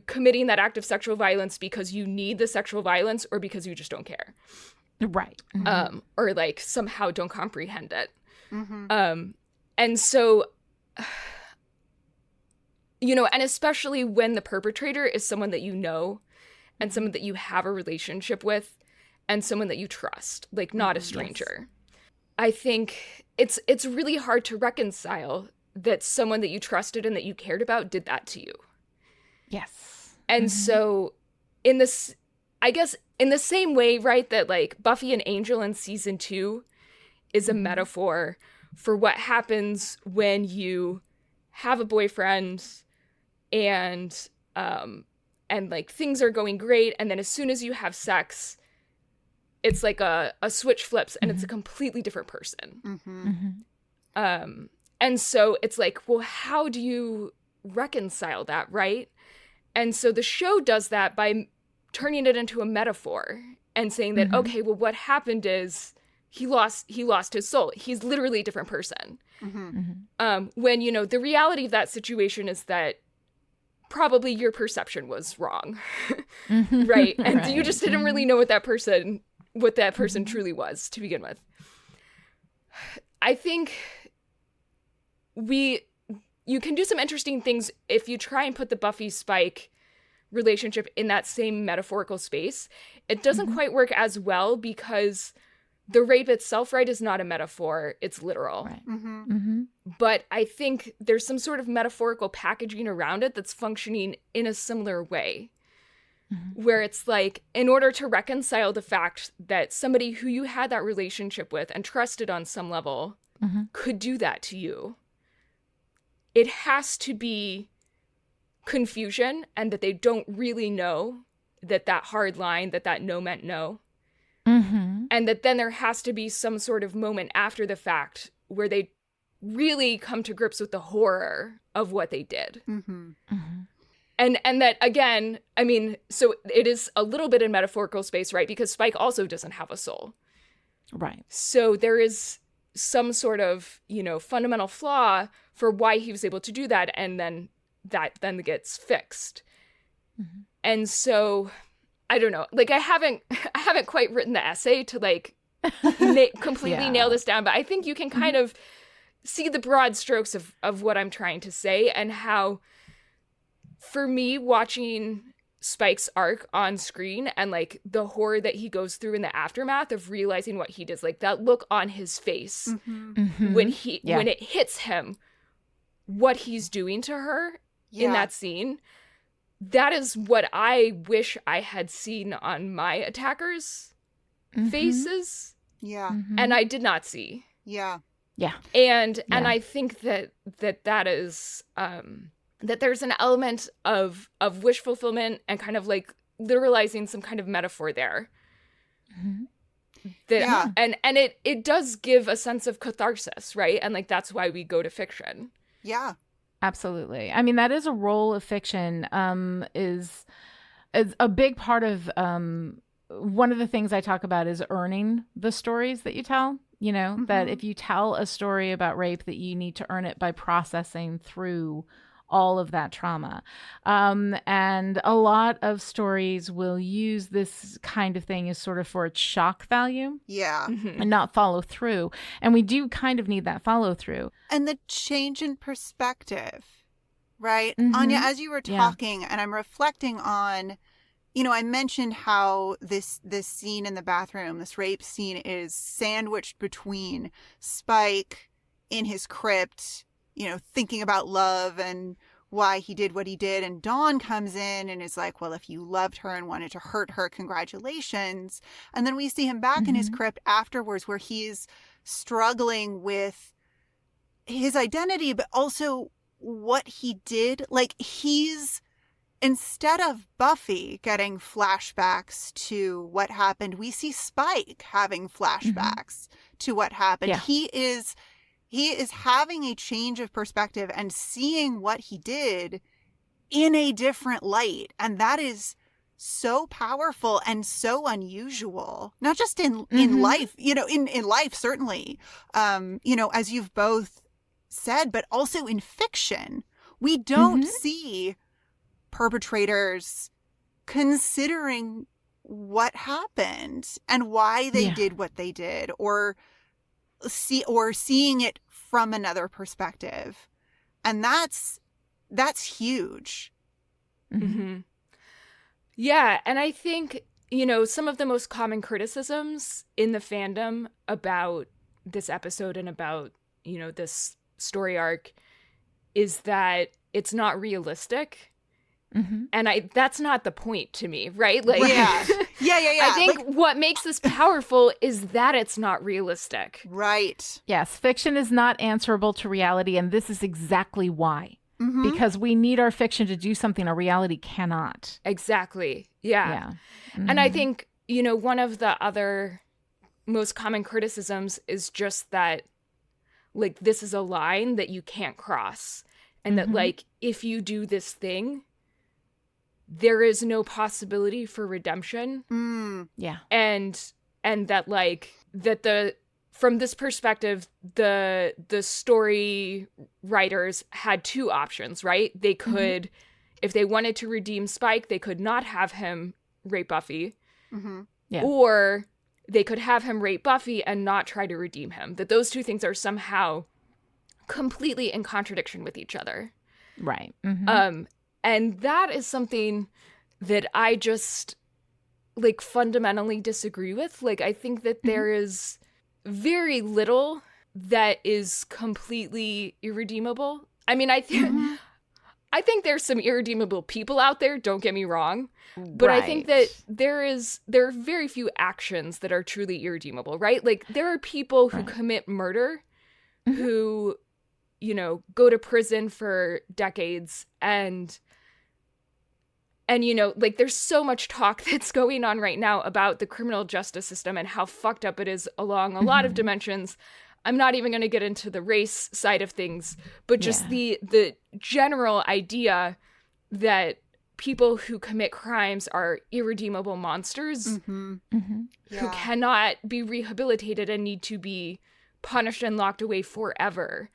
committing that act of sexual violence because you need the sexual violence or because you just don't care? Right. Or like somehow don't comprehend it. And so, you know, and especially when the perpetrator is someone that you know and someone that you have a relationship with and someone that you trust, like not a stranger. Yes. I think it's really hard to reconcile that someone that you trusted and that you cared about did that to you. Yes. And so in this, I guess in the same way, right, that like Buffy and Angel in season 2 is a metaphor for what happens when you have a boyfriend and like things are going great, and then as soon as you have sex, it's like a switch flips and it's a completely different person. And so it's like, well, how do you reconcile that, right? And so the show does that by turning it into a metaphor and saying that, okay, well, what happened is he lost his soul. He's literally a different person. When, you know, the reality of that situation is that probably your perception was wrong, right? And you just didn't really know what that person truly was to begin with. I think you can do some interesting things if you try and put the Buffy Spike relationship in that same metaphorical space. It doesn't quite work as well because the rape itself, right, is not a metaphor. It's literal. Right. But I think there's some sort of metaphorical packaging around it that's functioning in a similar way, where it's like, in order to reconcile the fact that somebody who you had that relationship with and trusted on some level could do that to you, it has to be confusion and that they don't really know that hard line, that no meant no. And that then there has to be some sort of moment after the fact where they really come to grips with the horror of what they did. And that, again, I mean, so it is a little bit in metaphorical space, right? Because Spike also doesn't have a soul. Right. So there is some sort of, you know, fundamental flaw for why he was able to do that, and then that then gets fixed. And so I don't know, like I haven't quite written the essay to like completely nail this down, but I think you can kind of see the broad strokes of what I'm trying to say, and how for me watching Spike's arc on screen and like the horror that he goes through in the aftermath of realizing what he does, like that look on his face when it hits him what he's doing to her in that scene, that is what I wish I had seen on my attackers' faces. And I did not see. And I think that is that there's an element of wish fulfillment and kind of like literalizing some kind of metaphor there. That and it does give a sense of catharsis, right? And like that's why we go to fiction. Absolutely. I mean, that is a role of fiction, is a big part of one of the things I talk about is earning the stories that you tell. You know, that if you tell a story about rape, that you need to earn it by processing through all of that trauma. And a lot of stories will use this kind of thing as sort of for its shock value. And not follow through. And we do kind of need that follow through. And the change in perspective, right? Anya, as you were talking, and I'm reflecting on I mentioned how this scene in the bathroom, this rape scene, is sandwiched between Spike in his crypt, thinking about love and why he did what he did. And Dawn comes in and is like, well, if you loved her and wanted to hurt her, congratulations. And then we see him back in his crypt afterwards, where he's struggling with his identity, but also what he did. Like, instead of Buffy getting flashbacks to what happened, we see Spike having flashbacks to what happened. Yeah. He is having a change of perspective and seeing what he did in a different light. And that is so powerful and so unusual, not just in life, in life, certainly, as you've both said, but also in fiction. We don't see perpetrators considering what happened and why they did what they did, or seeing it from another perspective. And that's huge. Yeah, and I think, some of the most common criticisms in the fandom about this episode and about, this story arc is that it's not realistic. And that's not the point to me, right? Like, Yeah. I think what makes this powerful is that it's not realistic. Right. Yes, fiction is not answerable to reality, and this is exactly why. Because we need our fiction to do something our reality cannot. Exactly. Yeah. And I think, one of the other most common criticisms is just that, like, this is a line that you can't cross. And that, like, if you do this thing, there is no possibility for redemption. Yeah. And that, like, from this perspective, the story writers had two options, right? They could, if they wanted to redeem Spike, they could not have him rape Buffy. Yeah. Or they could have him rape Buffy and not try to redeem him. That those two things are somehow completely in contradiction with each other. Right. And that is something that I just, like, fundamentally disagree with. Like, I think that there is very little that is completely irredeemable. I mean, I think there's some irredeemable people out there, don't get me wrong. But I think that there are very few actions that are truly irredeemable, right? Like, there are people who commit murder who, go to prison for decades and like, there's so much talk that's going on right now about the criminal justice system and how fucked up it is along a lot of dimensions. I'm not even going to get into the race side of things, but just the general idea that people who commit crimes are irredeemable monsters who cannot be rehabilitated and need to be punished and locked away forever,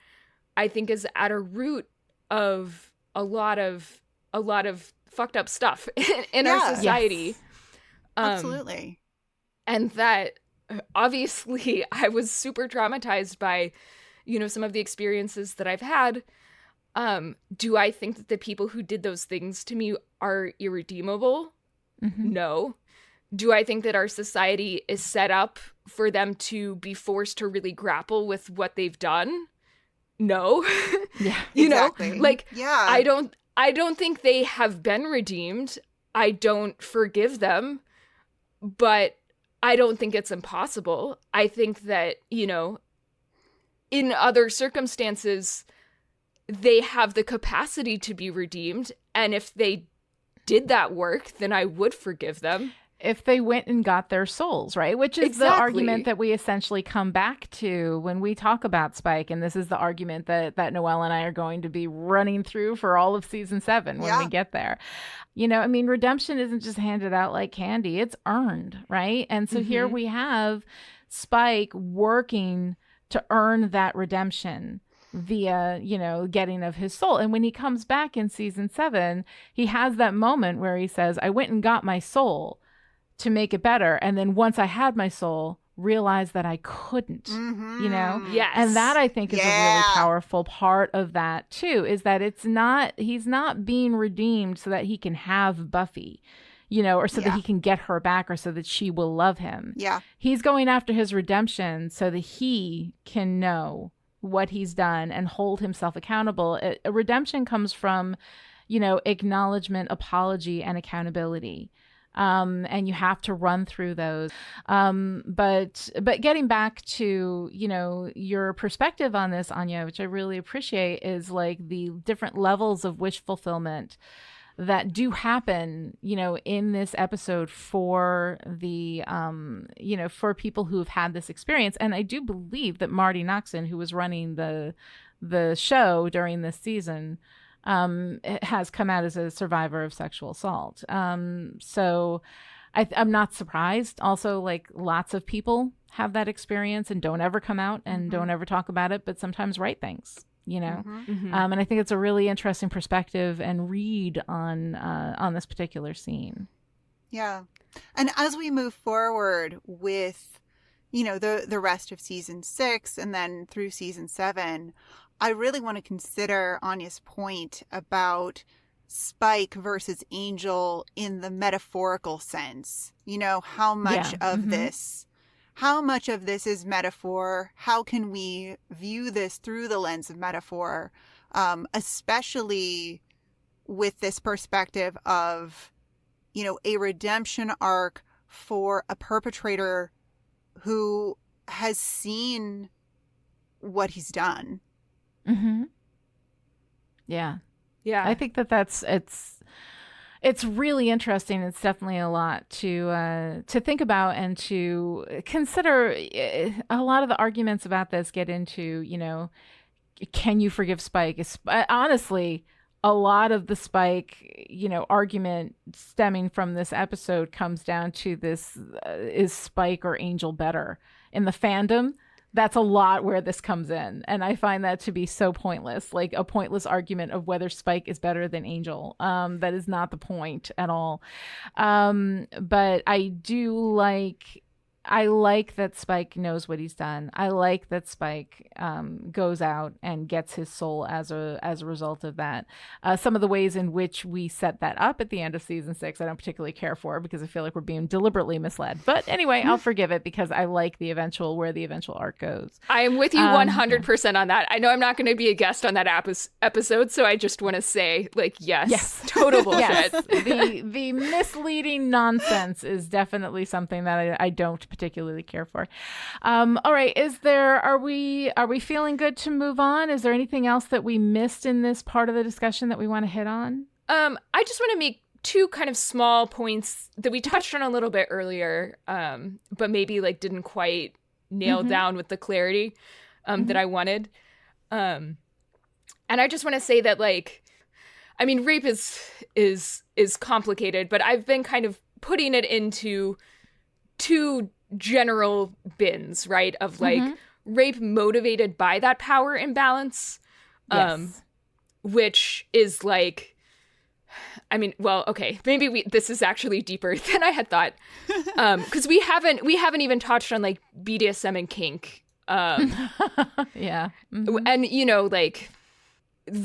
I think is at a root of a lot of fucked up stuff in our society. Yes. Absolutely. And that, obviously, I was super traumatized by, some of the experiences that I've had. Do I think that the people who did those things to me are irredeemable? No. Do I think that our society is set up for them to be forced to really grapple with what they've done? No. Yeah. Exactly. I don't think they have been redeemed. I don't forgive them, but I don't think it's impossible. I think that, in other circumstances, they have the capacity to be redeemed. And if they did that work, then I would forgive them. If they went and got their souls, right? Which is the argument that we essentially come back to when we talk about Spike. And this is the argument that Noelle and I are going to be running through for all of season 7 when we get there. Redemption isn't just handed out like candy. It's earned, right? And so here we have Spike working to earn that redemption via, getting of his soul. And when he comes back in season 7, he has that moment where he says, I went and got my soul to make it better. And then once I had my soul, realized that I couldn't, Yes. And that, I think, is a really powerful part of that too, is that he's not being redeemed so that he can have Buffy. or so that Yeah. he can get her back, or so that she will love him. Yeah. He's going after his redemption so that he can know what he's done and hold himself accountable. A redemption comes from, acknowledgement, apology, and accountability. And you have to run through those. But getting back to, your perspective on this, Anya, which I really appreciate, is like the different levels of wish fulfillment that do happen, in this episode for the, for people who've had this experience. And I do believe that Marty Noxon, who was running the show during this season, has come out as a survivor of sexual assault. So I'm not surprised. Also, like, lots of people have that experience and don't ever come out and don't ever talk about it, but sometimes write things. And I think it's a really interesting perspective and read on this particular scene. Yeah. And as we move forward with, the rest of season 6 and then through season 7, I really want to consider Anya's point about Spike versus Angel in the metaphorical sense. How much of this is metaphor? How can we view this through the lens of metaphor? Especially with this perspective of, a redemption arc for a perpetrator who has seen what he's done. Mm-hmm. Yeah. Yeah. I think it's really interesting. It's definitely a lot to think about and to consider. A lot of the arguments about this get into, can you forgive Spike? Honestly, a lot of the Spike, argument stemming from this episode comes down to this, is Spike or Angel better? In the fandom, that's a lot where this comes in. And I find that to be so pointless, like a pointless argument of whether Spike is better than Angel. That is not the point at all. But I like that Spike knows what he's done. I like that Spike goes out and gets his soul as a result of that. Some of the ways in which we set that up at the end of season 6, I don't particularly care for, because I feel like we're being deliberately misled. But anyway, I'll forgive it because I like where the eventual arc goes. I am with you 100% on that. I know I'm not going to be a guest on that episode, so I just want to say, yes, total bullshit. Yes. The misleading nonsense is definitely something that I don't particularly care for. All right, are we feeling good to move on? Is there anything else that we missed in this part of the discussion that we want to hit on? I just want to make 2 kind of small points that we touched on a little bit earlier, but maybe didn't quite nail down with the clarity that I wanted. And I just want to say that rape is complicated, but I've been kind of putting it into 2 general bins, right? Of rape motivated by that power imbalance, Yes. which is maybe this is actually deeper than I had thought, because we haven't even touched on BDSM and kink, Yeah. Mm-hmm. and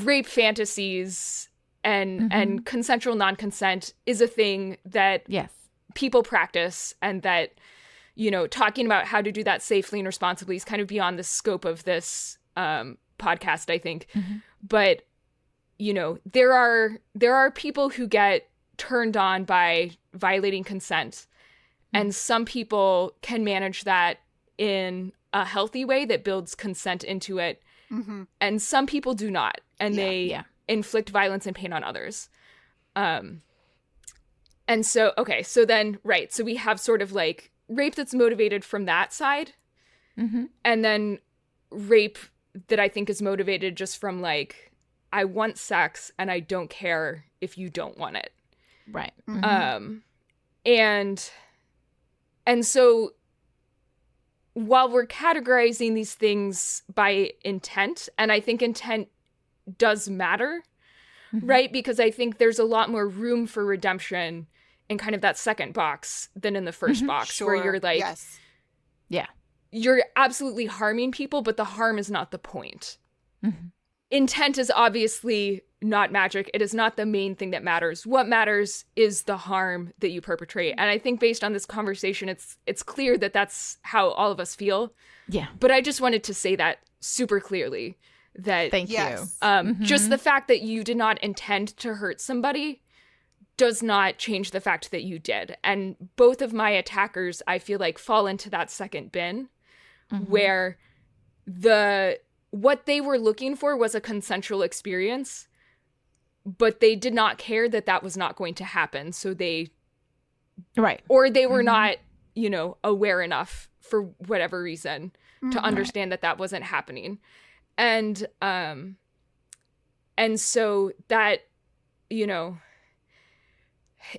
rape fantasies and consensual non-consent is a thing that Yes. people practice, and that talking about how to do that safely and responsibly is kind of beyond the scope of this podcast, I think. But there are people who get turned on by violating consent, and some people can manage that in a healthy way that builds consent into it, and some people do not, and they inflict violence and pain on others. And so then we have sort of rape that's motivated from that side, and then rape that I think is motivated just from I want sex and I don't care if you don't want it. Right. And so while we're categorizing these things by intent, and I think intent does matter, right? Because I think there's a lot more room for redemption in kind of that second box than in the first box, where you're yes. Yeah. You're absolutely harming people, but the harm is not the point. Intent is obviously not magic. It is not the main thing that matters. What matters is the harm that you perpetrate. And I think based on this conversation, it's clear that that's how all of us feel. Yeah. But I just wanted to say that super clearly, that Thank Yes. you. just the fact that you did not intend to hurt somebody does not change the fact that you did. And both of my attackers, I feel like, fall into that second bin where what they were looking for was a consensual experience, but they did not care that that was not going to happen. So they were not, aware enough for whatever reason to understand that that wasn't happening. And so that,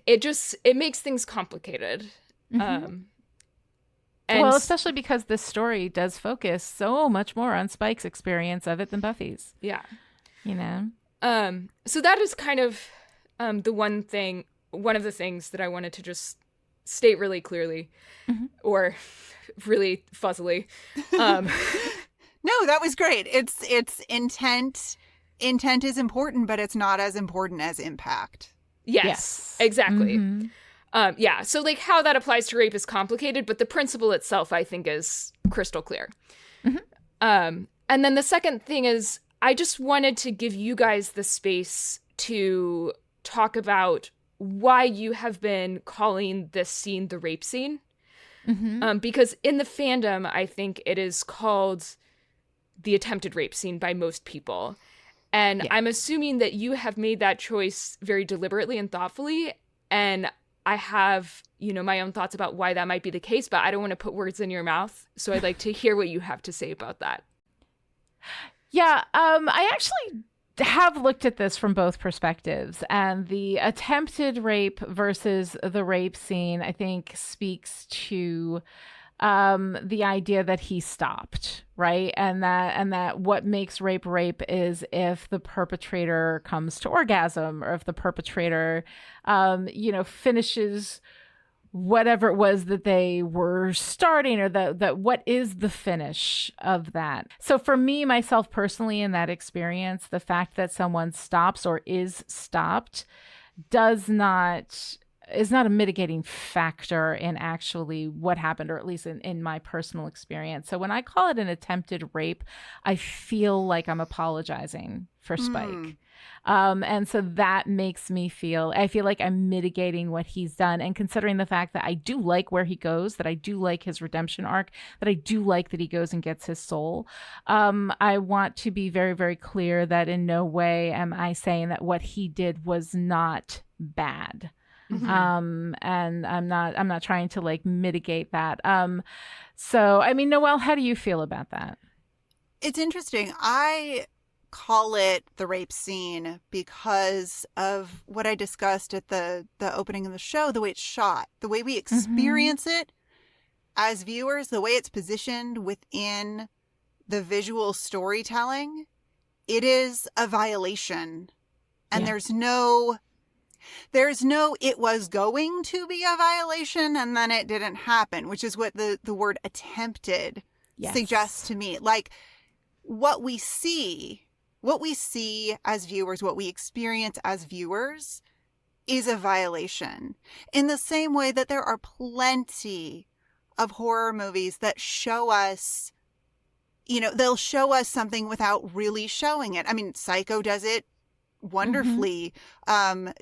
it makes things complicated. Well, And especially because this story does focus so much more on Spike's experience of it than Buffy's. yeah. So So that is kind of one of the things that I wanted to just state really clearly, or really fuzzily. No, that was great. It's intent. Intent is important, but it's not as important as impact. Yes, exactly. So like how that applies to rape is complicated, but the principle itself, I think, is crystal clear. And then the second thing is, I just wanted to give you guys the space to talk about why you have been calling this scene the rape scene. Because in the fandom, I think it is called the attempted rape scene by most people. And I'm assuming that you have made that choice very deliberately and thoughtfully. And I have, my own thoughts about why that might be the case, but I don't want to put words in your mouth. So I'd like to hear what you have to say about that. Yeah, I actually have looked at this from both perspectives, and the attempted rape versus the rape scene, I think, speaks to the idea that he stopped, right? And that what makes rape is if the perpetrator comes to orgasm, or if the perpetrator, finishes whatever it was that they were starting, or that what is the finish of that. So for me, myself personally, in that experience, the fact that someone stops or is stopped is not a mitigating factor in actually what happened, or at least in my personal experience. So when I call it an attempted rape, I feel like I'm apologizing for Spike. And so that makes me I feel like I'm mitigating what he's done. And considering the fact that I do like where he goes, that I do like his redemption arc, that I do like that he goes and gets his soul, I want to be very, very clear that in no way am I saying that what he did was not bad. And I'm not trying to like mitigate that. So, I mean, Noelle, how do you feel about that? It's interesting. I call it the rape scene because of what I discussed at the opening of the show, the way it's shot, the way we experience it as viewers, the way it's positioned within the visual storytelling. It is a violation. And there's no it was going to be a violation and then it didn't happen, which is what the word attempted suggests to me. Like what we see as viewers, what we experience as viewers is a violation. In the same way that there are plenty of horror movies that show us, they'll show us something without really showing it. I mean, Psycho does it wonderfully.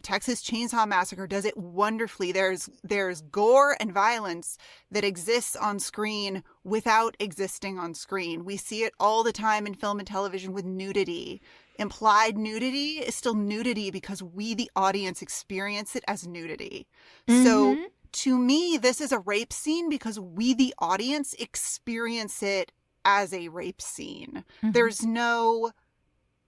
Texas Chainsaw Massacre does it wonderfully. There's gore and violence that exists on screen without existing on screen. We see it all the time in film and television with nudity. Implied nudity is still nudity because we, the audience, experience it as nudity. So to me, this is a rape scene because we, the audience, experience it as a rape scene. There's no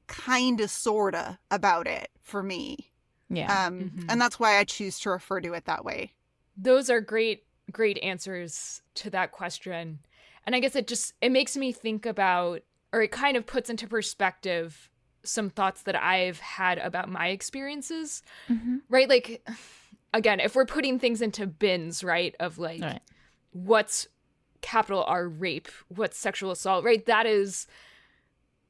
kinda sorta about it for me. And that's why I choose to refer to it that way. Those are great answers to that question. And I guess it makes me think about, or it kind of puts into perspective some thoughts that I've had about my experiences, right? Like, again, if we're putting things into bins, right, of like, what's capital R rape, what's sexual assault, right? That is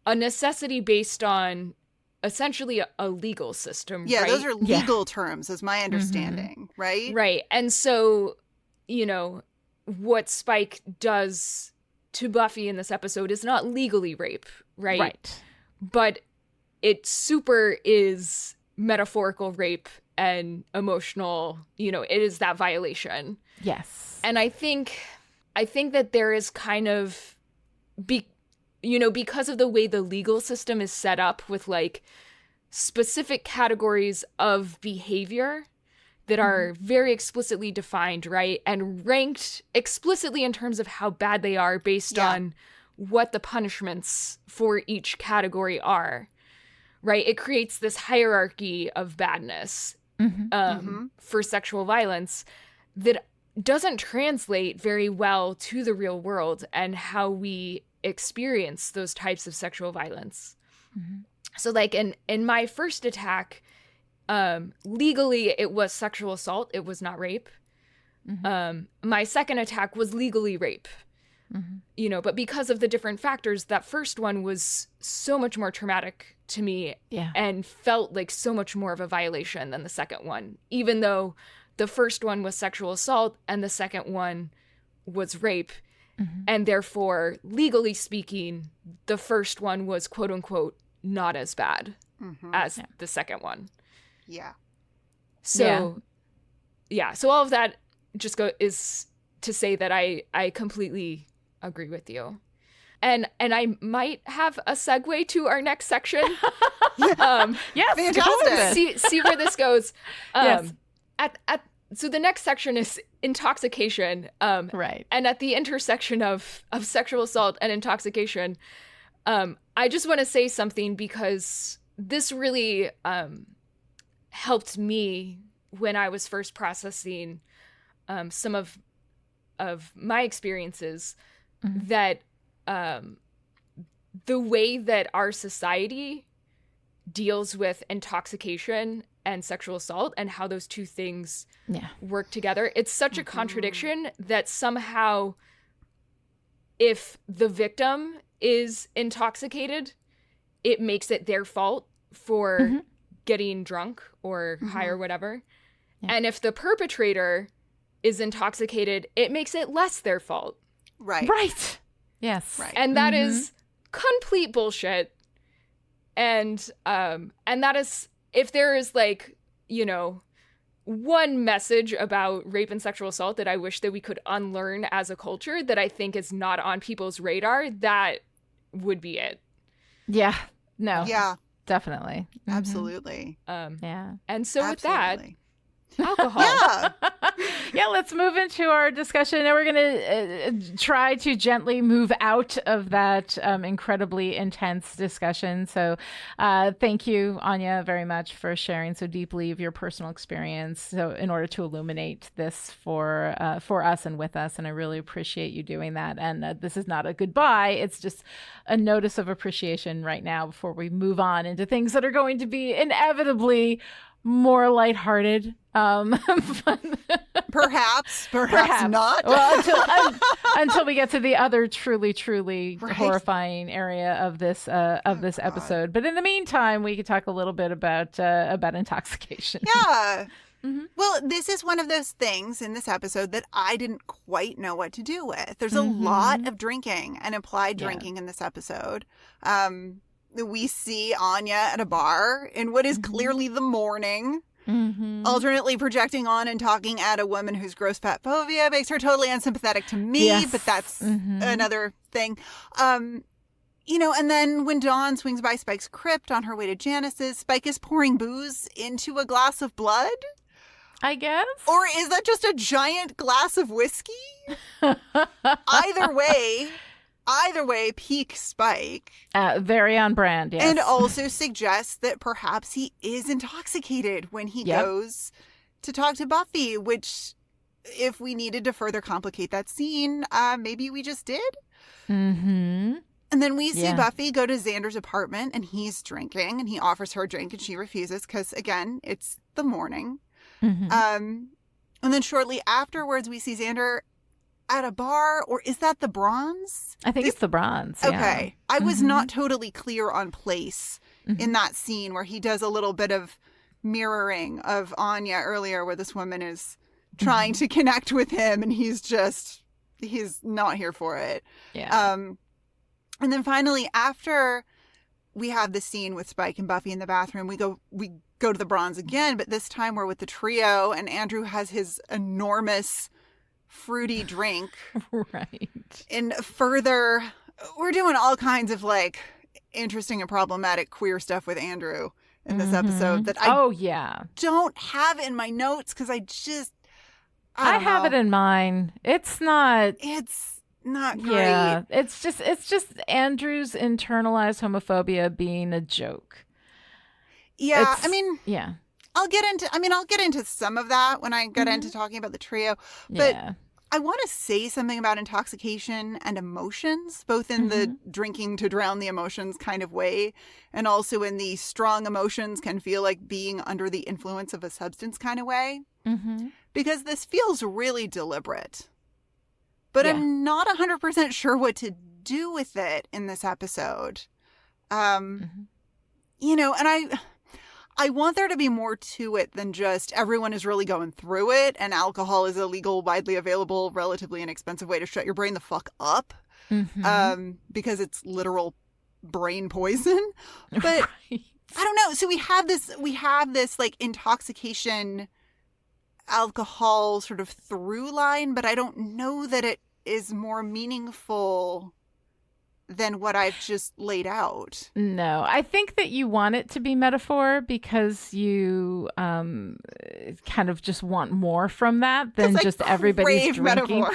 a necessity based on essentially a legal system, Yeah, right? those are legal terms, is my understanding, right? Right. And so, what Spike does to Buffy in this episode is not legally rape, right? Right. But it super is metaphorical rape and emotional, it is that violation. Yes. And I think that there is kind of, because of the way the legal system is set up with like specific categories of behavior that are very explicitly defined, right? And ranked explicitly in terms of how bad they are based on what the punishments for each category are, right? It creates this hierarchy of badness for sexual violence that doesn't translate very well to the real world and how we experience those types of sexual violence. So like in my first attack, legally it was sexual assault. It was not rape. My second attack was legally rape, but because of the different factors, that first one was so much more traumatic to me and felt like so much more of a violation than the second one, even though the first one was sexual assault and the second one was rape. And therefore, legally speaking, the first one was quote unquote not as bad as the second one. Yeah. So, so all of that just is to say that I completely agree with you. And I might have a segue to our next section. Yes, fantastic. See where this goes. Yes. So the next section is intoxication. Right. And at the intersection of sexual assault and intoxication, I just want to say something because this really helped me when I was first processing some of my experiences, that the way that our society deals with intoxication and sexual assault and how those two things work together. It's such a contradiction that somehow if the victim is intoxicated, it makes it their fault for getting drunk or high or whatever. Yeah. And if the perpetrator is intoxicated, it makes it less their fault. Right. Right. Yes. Right. And that is complete bullshit. And that is, if there is like, one message about rape and sexual assault that I wish that we could unlearn as a culture that I think is not on people's radar, that would be it. Yeah. No. Yeah. Definitely. Absolutely. Yeah. And so Absolutely. with that, alcohol. Yeah, let's move into our discussion. Now we're going to try to gently move out of that incredibly intense discussion. So thank you, Anya, very much for sharing so deeply of your personal experience. So in order to illuminate this for us and with us, and I really appreciate you doing that. And this is not a goodbye. It's just a notice of appreciation right now before we move on into things that are going to be inevitably more lighthearted. Perhaps not. Well, until we get to the other truly horrifying area of this episode. But in the meantime, we could talk a little bit about intoxication. Yeah. Well, this is one of those things in this episode that I didn't quite know what to do with. There's a lot of drinking and implied drinking in this episode. We see Anya at a bar in what is clearly the morning, alternately projecting on and talking at a woman whose gross fat phobia makes her totally unsympathetic to me, but that's another thing. And then when Dawn swings by Spike's crypt on her way to Janice's, Spike is pouring booze into a glass of blood? I guess. Or is that just a giant glass of whiskey? Either way, peak Spike. Very on brand, yes. And also suggests that perhaps he is intoxicated when he goes to talk to Buffy, which, if we needed to further complicate that scene, maybe we just did. And then we see Buffy go to Xander's apartment, and he's drinking, and he offers her a drink, and she refuses because, again, it's the morning. And then shortly afterwards, we see Xander at a bar, or is that the Bronze? I think it's the Bronze. Okay. I was not totally clear on place in that scene where he does a little bit of mirroring of Anya earlier, where this woman is trying to connect with him and he's not here for it. Yeah. And then finally, after we have the scene with Spike and Buffy in the bathroom, we go to the bronze again, but this time we're with the trio, and Andrew has his enormous fruity drink. Right. And further, we're doing all kinds of like interesting and problematic queer stuff with Andrew in this episode that I don't have in my notes because I have it in mine. It's not great. Yeah, it's just Andrew's internalized homophobia being a joke. Yeah, yeah. I'll get into some of that when I get into talking about the trio. But I want to say something about intoxication and emotions, both in the drinking to drown the emotions kind of way, and also in the strong emotions can feel like being under the influence of a substance kind of way. Because this feels really deliberate. But I'm not 100% sure what to do with it in this episode. You know, and I want there to be more to it than just everyone is really going through it and alcohol is a legal, widely available, relatively inexpensive way to shut your brain the fuck up because it's literal brain poison. But I don't know. So we have this like intoxication alcohol sort of through line, but I don't know that it is more meaningful than what I've just laid out. No, I think that you want it to be metaphor because you kind of just want more from that than just everybody's drinking.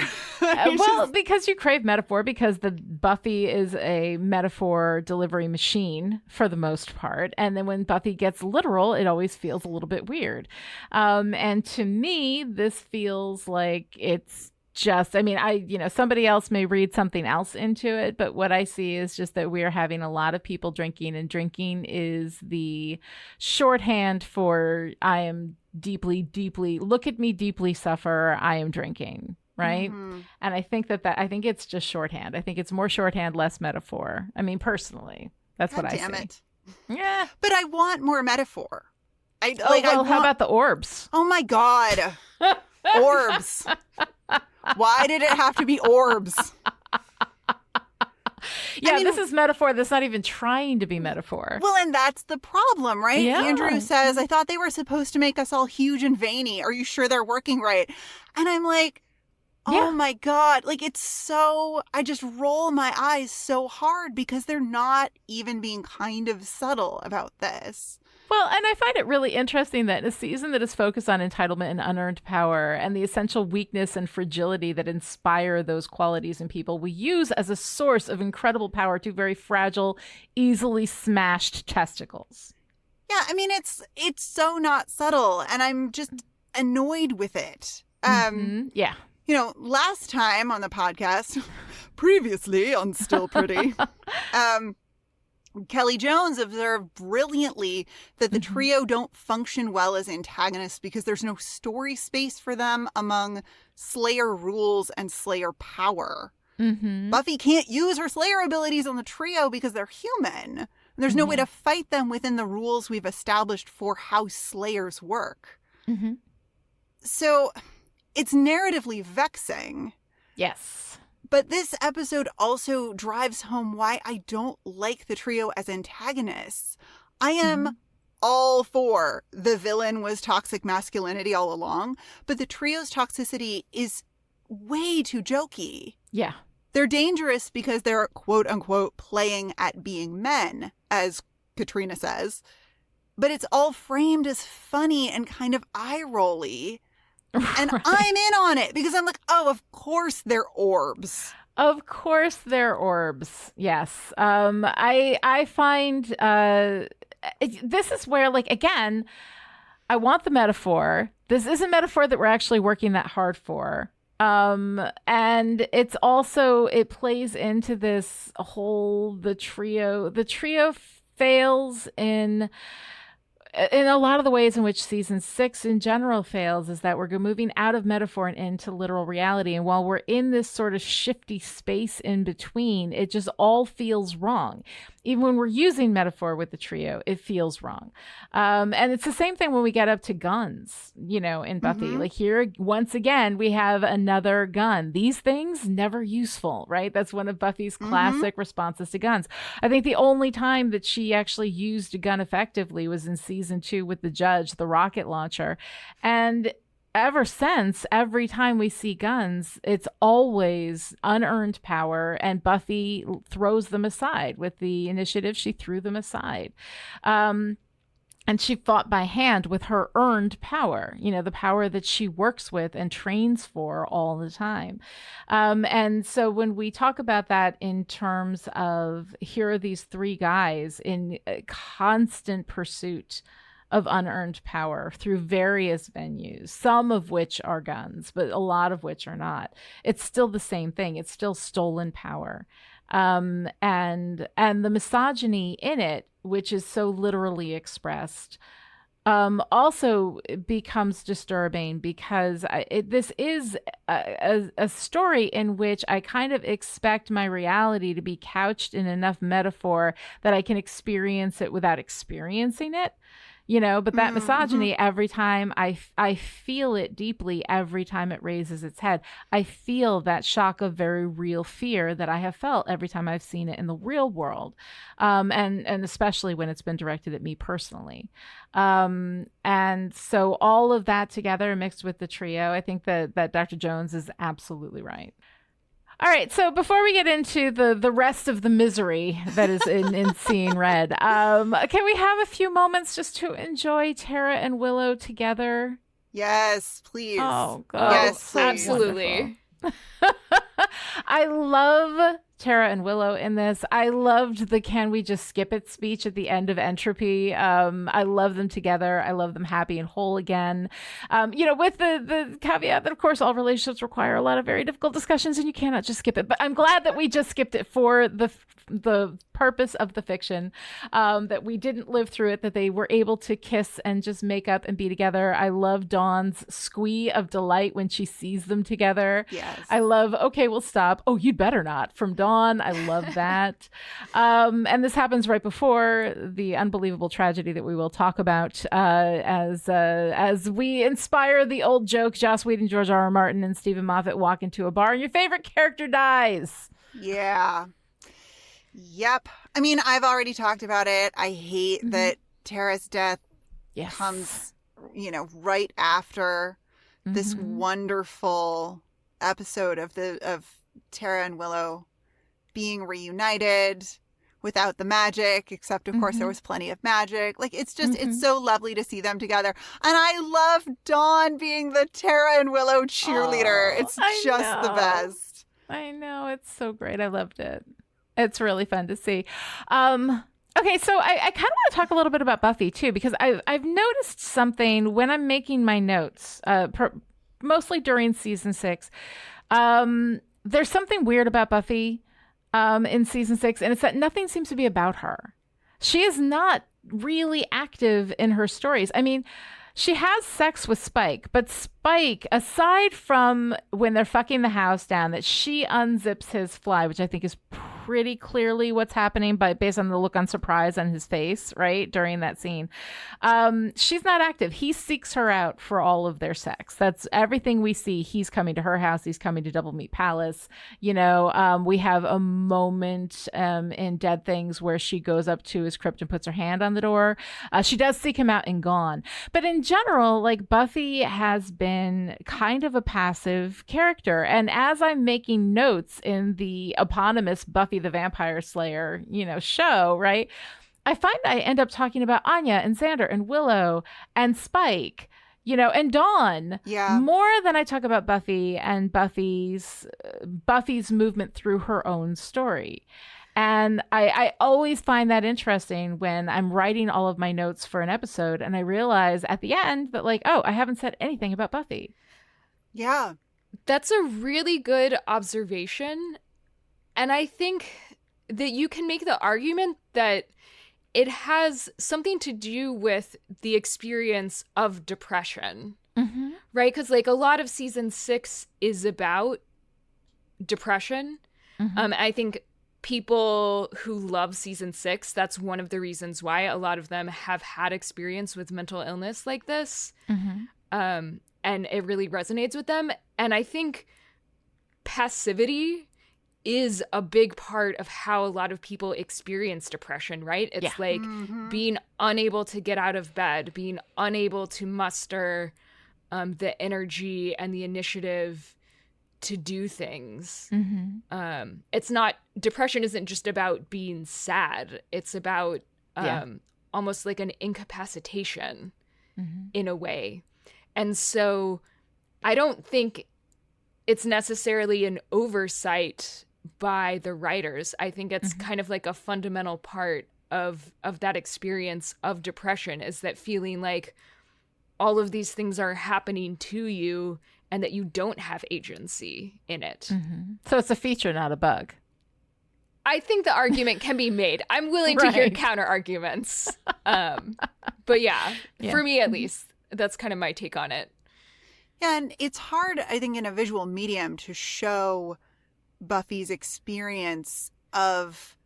Because you crave metaphor, because the Buffy is a metaphor delivery machine for the most part. And then when Buffy gets literal, it always feels a little bit weird. And to me, this feels like it's just, somebody else may read something else into it, but what I see is just that we're having a lot of people drinking, and drinking is the shorthand for I am deeply, look at me deeply suffer, I am drinking, right? And I think I think it's just shorthand. I think it's more shorthand, less metaphor. I mean, personally, that's what I see. Damn it. Yeah. But I want more metaphor. How about the orbs? Oh my God. Orbs. Why did it have to be orbs? This is metaphor that's not even trying to be metaphor. Well, and that's the problem, right? Yeah. Andrew says, I thought they were supposed to make us all huge and veiny. Are you sure they're working right? And I'm like, oh my God. Like, it's so, I just roll my eyes so hard because they're not even being kind of subtle about this. Well, and I find it really interesting that in a season that is focused on entitlement and unearned power and the essential weakness and fragility that inspire those qualities in people, we use as a source of incredible power two very fragile, easily smashed testicles. Yeah, I mean, it's so not subtle, and I'm just annoyed with it. Yeah. You know, last time on the podcast, previously on Still Pretty, Kelly Jones observed brilliantly that the trio don't function well as antagonists because there's no story space for them among Slayer rules and Slayer power. Buffy can't use her Slayer abilities on the trio because they're human. And there's no way to fight them within the rules we've established for how Slayers work. So it's narratively vexing. Yes. But this episode also drives home why I don't like the trio as antagonists. I am all for the villain was toxic masculinity all along, but the trio's toxicity is way too jokey. Yeah. They're dangerous because they're quote unquote playing at being men, as Katrina says. But it's all framed as funny and kind of eye-rolly. And I'm in on it because I'm like, oh, of course they're orbs. Of course they're orbs. Yes. I find this is where, like, again, I want the metaphor. This is a metaphor that we're actually working that hard for. And it's also, it plays into this whole, the trio fails in a lot of the ways in which season 6 in general fails, is that we're moving out of metaphor and into literal reality. And while we're in this sort of shifty space in between, it just all feels wrong. even when we're using metaphor with the trio, it feels wrong. And it's the same thing when we get up to guns, in Buffy. Like here, once again, we have another gun. These things never useful, right? That's one of Buffy's classic responses to guns. I think the only time that she actually used a gun effectively was in season 2 with the judge, the rocket launcher. And ever since, every time we see guns, it's always unearned power, and Buffy throws them aside. With the initiative, she threw them aside. And she fought by hand with her earned power, the power that she works with and trains for all the time. And so when we talk about that in terms of here are these 3 guys in constant pursuit of unearned power through various venues, some of which are guns, but a lot of which are not. It's still the same thing. It's still stolen power. And the misogyny in it, which is so literally expressed, also becomes disturbing because this is a story in which I kind of expect my reality to be couched in enough metaphor that I can experience it without experiencing it. But that misogyny, every time I feel it deeply, every time it raises its head, I feel that shock of very real fear that I have felt every time I've seen it in the real world. And especially when it's been directed at me personally. And so all of that together mixed with the trio, I think that Dr. Jones is absolutely right. All right, so before we get into the rest of the misery that is in Seeing Red, can we have a few moments just to enjoy Tara and Willow together? Yes, please. Oh, God. Yes, please. Absolutely. I love Tara and Willow in this. I loved the "can we just skip it" speech at the end of Entropy. I love them together. I love them happy and whole again. With the caveat that, of course, all relationships require a lot of very difficult discussions and you cannot just skip it. But I'm glad that we just skipped it for the purpose of the fiction, that we didn't live through it, that they were able to kiss and just make up and be together. I love Dawn's squee of delight when she sees them together. Yes. I love, okay, we'll stop. Oh, you'd better not, from Dawn. I love that. And this happens right before the unbelievable tragedy that we will talk about as we inspire the old joke, Joss Whedon, George R.R. Martin, and Stephen Moffat walk into a bar and your favorite character dies. Yeah. Yep. I mean, I've already talked about it. I hate that Tara's death comes, right after this wonderful episode of Tara and Willow being reunited without the magic, except of course there was plenty of magic. Like, it's just, it's so lovely to see them together. And I love Dawn being the Tara and Willow cheerleader. It's just the best. I know. It's so great. I loved it. It's really fun to see. Okay, so I kind of want to talk a little bit about Buffy too, because I've noticed something when I'm making my notes, mostly during season 6. There's something weird about Buffy in season 6, and it's that nothing seems to be about her. She is not really active in her stories. I mean, she has sex with Spike, but Spike, aside from when they're fucking the house down, that she unzips his fly, which I think is pretty clearly what's happening, but based on the look on surprise on his face, right, during that scene. She's not active. He seeks her out for all of their sex. That's everything we see. He's coming to her house. He's coming to Double Meat Palace. We have a moment in Dead Things where she goes up to his crypt and puts her hand on the door. She does seek him out in Gone. But in general, like, Buffy has been kind of a passive character. And as I'm making notes in the eponymous Buffy the Vampire Slayer, show, right, I find I end up talking about Anya and Xander and Willow and Spike, and Dawn, more than I talk about Buffy and Buffy's movement through her own story. And I always find that interesting when I'm writing all of my notes for an episode and I realize at the end that, like, oh, I haven't said anything about Buffy. Yeah. That's a really good observation. And I think that you can make the argument that it has something to do with the experience of depression, right? Because, like, a lot of season 6 is about depression. I think people who love season 6, that's one of the reasons why a lot of them have had experience with mental illness like this. And it really resonates with them. And I think passivity is a big part of how a lot of people experience depression, right? It's like being unable to get out of bed, being unable to muster the energy and the initiative to do things. It's not, depression isn't just about being sad. It's about almost like an incapacitation in a way. And so I don't think it's necessarily an oversight by the writers. I think it's kind of like a fundamental part of that experience of depression, is that feeling like all of these things are happening to you and that you don't have agency in it. So it's a feature, not a bug. I think the argument can be made. I'm willing to hear counter arguments. But yeah, for me at least, that's kind of my take on it. Yeah, and it's hard, I think, in a visual medium to show Buffy's experience of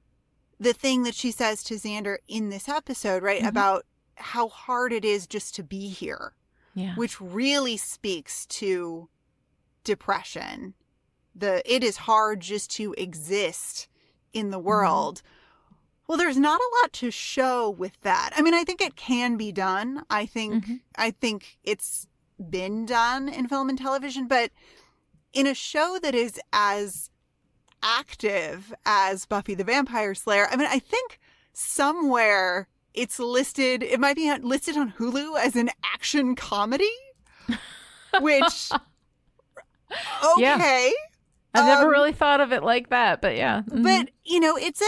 the thing that she says to Xander in this episode, right? About how hard it is just to be here. Yeah. Which really speaks to depression. It is hard just to exist in the world. Well, there's not a lot to show with that. I mean, I think it can be done. I think it's been done in film and television, but in a show that is as active as Buffy the Vampire Slayer, I mean, I think somewhere it's listed, it might be listed on Hulu as an action comedy, which, okay. Yeah. I never really thought of it like that, but yeah. But, you know, it's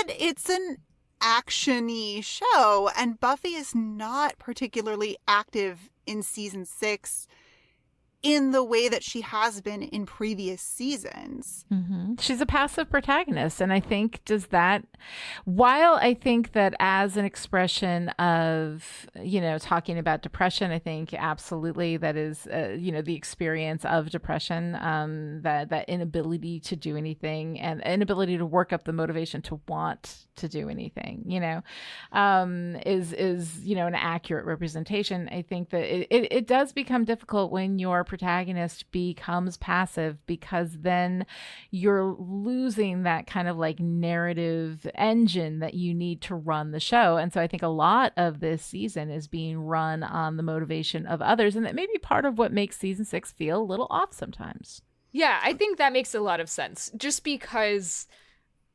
an action-y show, and Buffy is not particularly active in season 6 in the way that she has been in previous seasons. She's a passive protagonist. And I think while I think that as an expression of, you know, talking about depression, I think absolutely that is, you know, the experience of depression, that inability to do anything and inability to work up the motivation to want to do anything, you know, is, you know, an accurate representation. I think that it does become difficult when your protagonist becomes passive, because then you're losing that kind of like narrative engine that you need to run the show. And so I think a lot of this season is being run on the motivation of others, and that may be part of what makes season 6 feel a little off sometimes. Yeah, I think that makes a lot of sense. Just because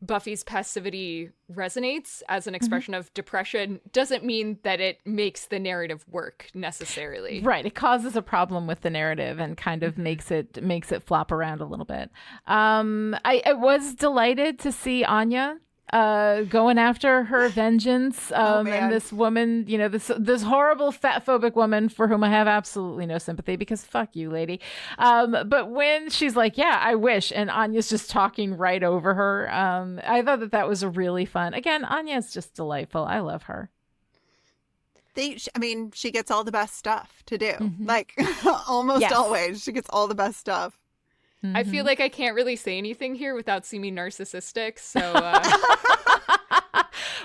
Buffy's passivity resonates as an expression of depression doesn't mean that it makes the narrative work necessarily. Right. It causes a problem with the narrative and kind of makes it flop around a little bit. I was delighted to see Anya going after her vengeance, and this woman, you know, this horrible fat phobic woman for whom I have absolutely no sympathy, because fuck you, lady. But when she's like, yeah, I wish, and Anya's just talking right over her, I thought that was a really fun. Again, Anya's just delightful. I love her. She gets all the best stuff to do. Like almost always, she gets all the best stuff. I feel like I can't really say anything here without seeming narcissistic, so...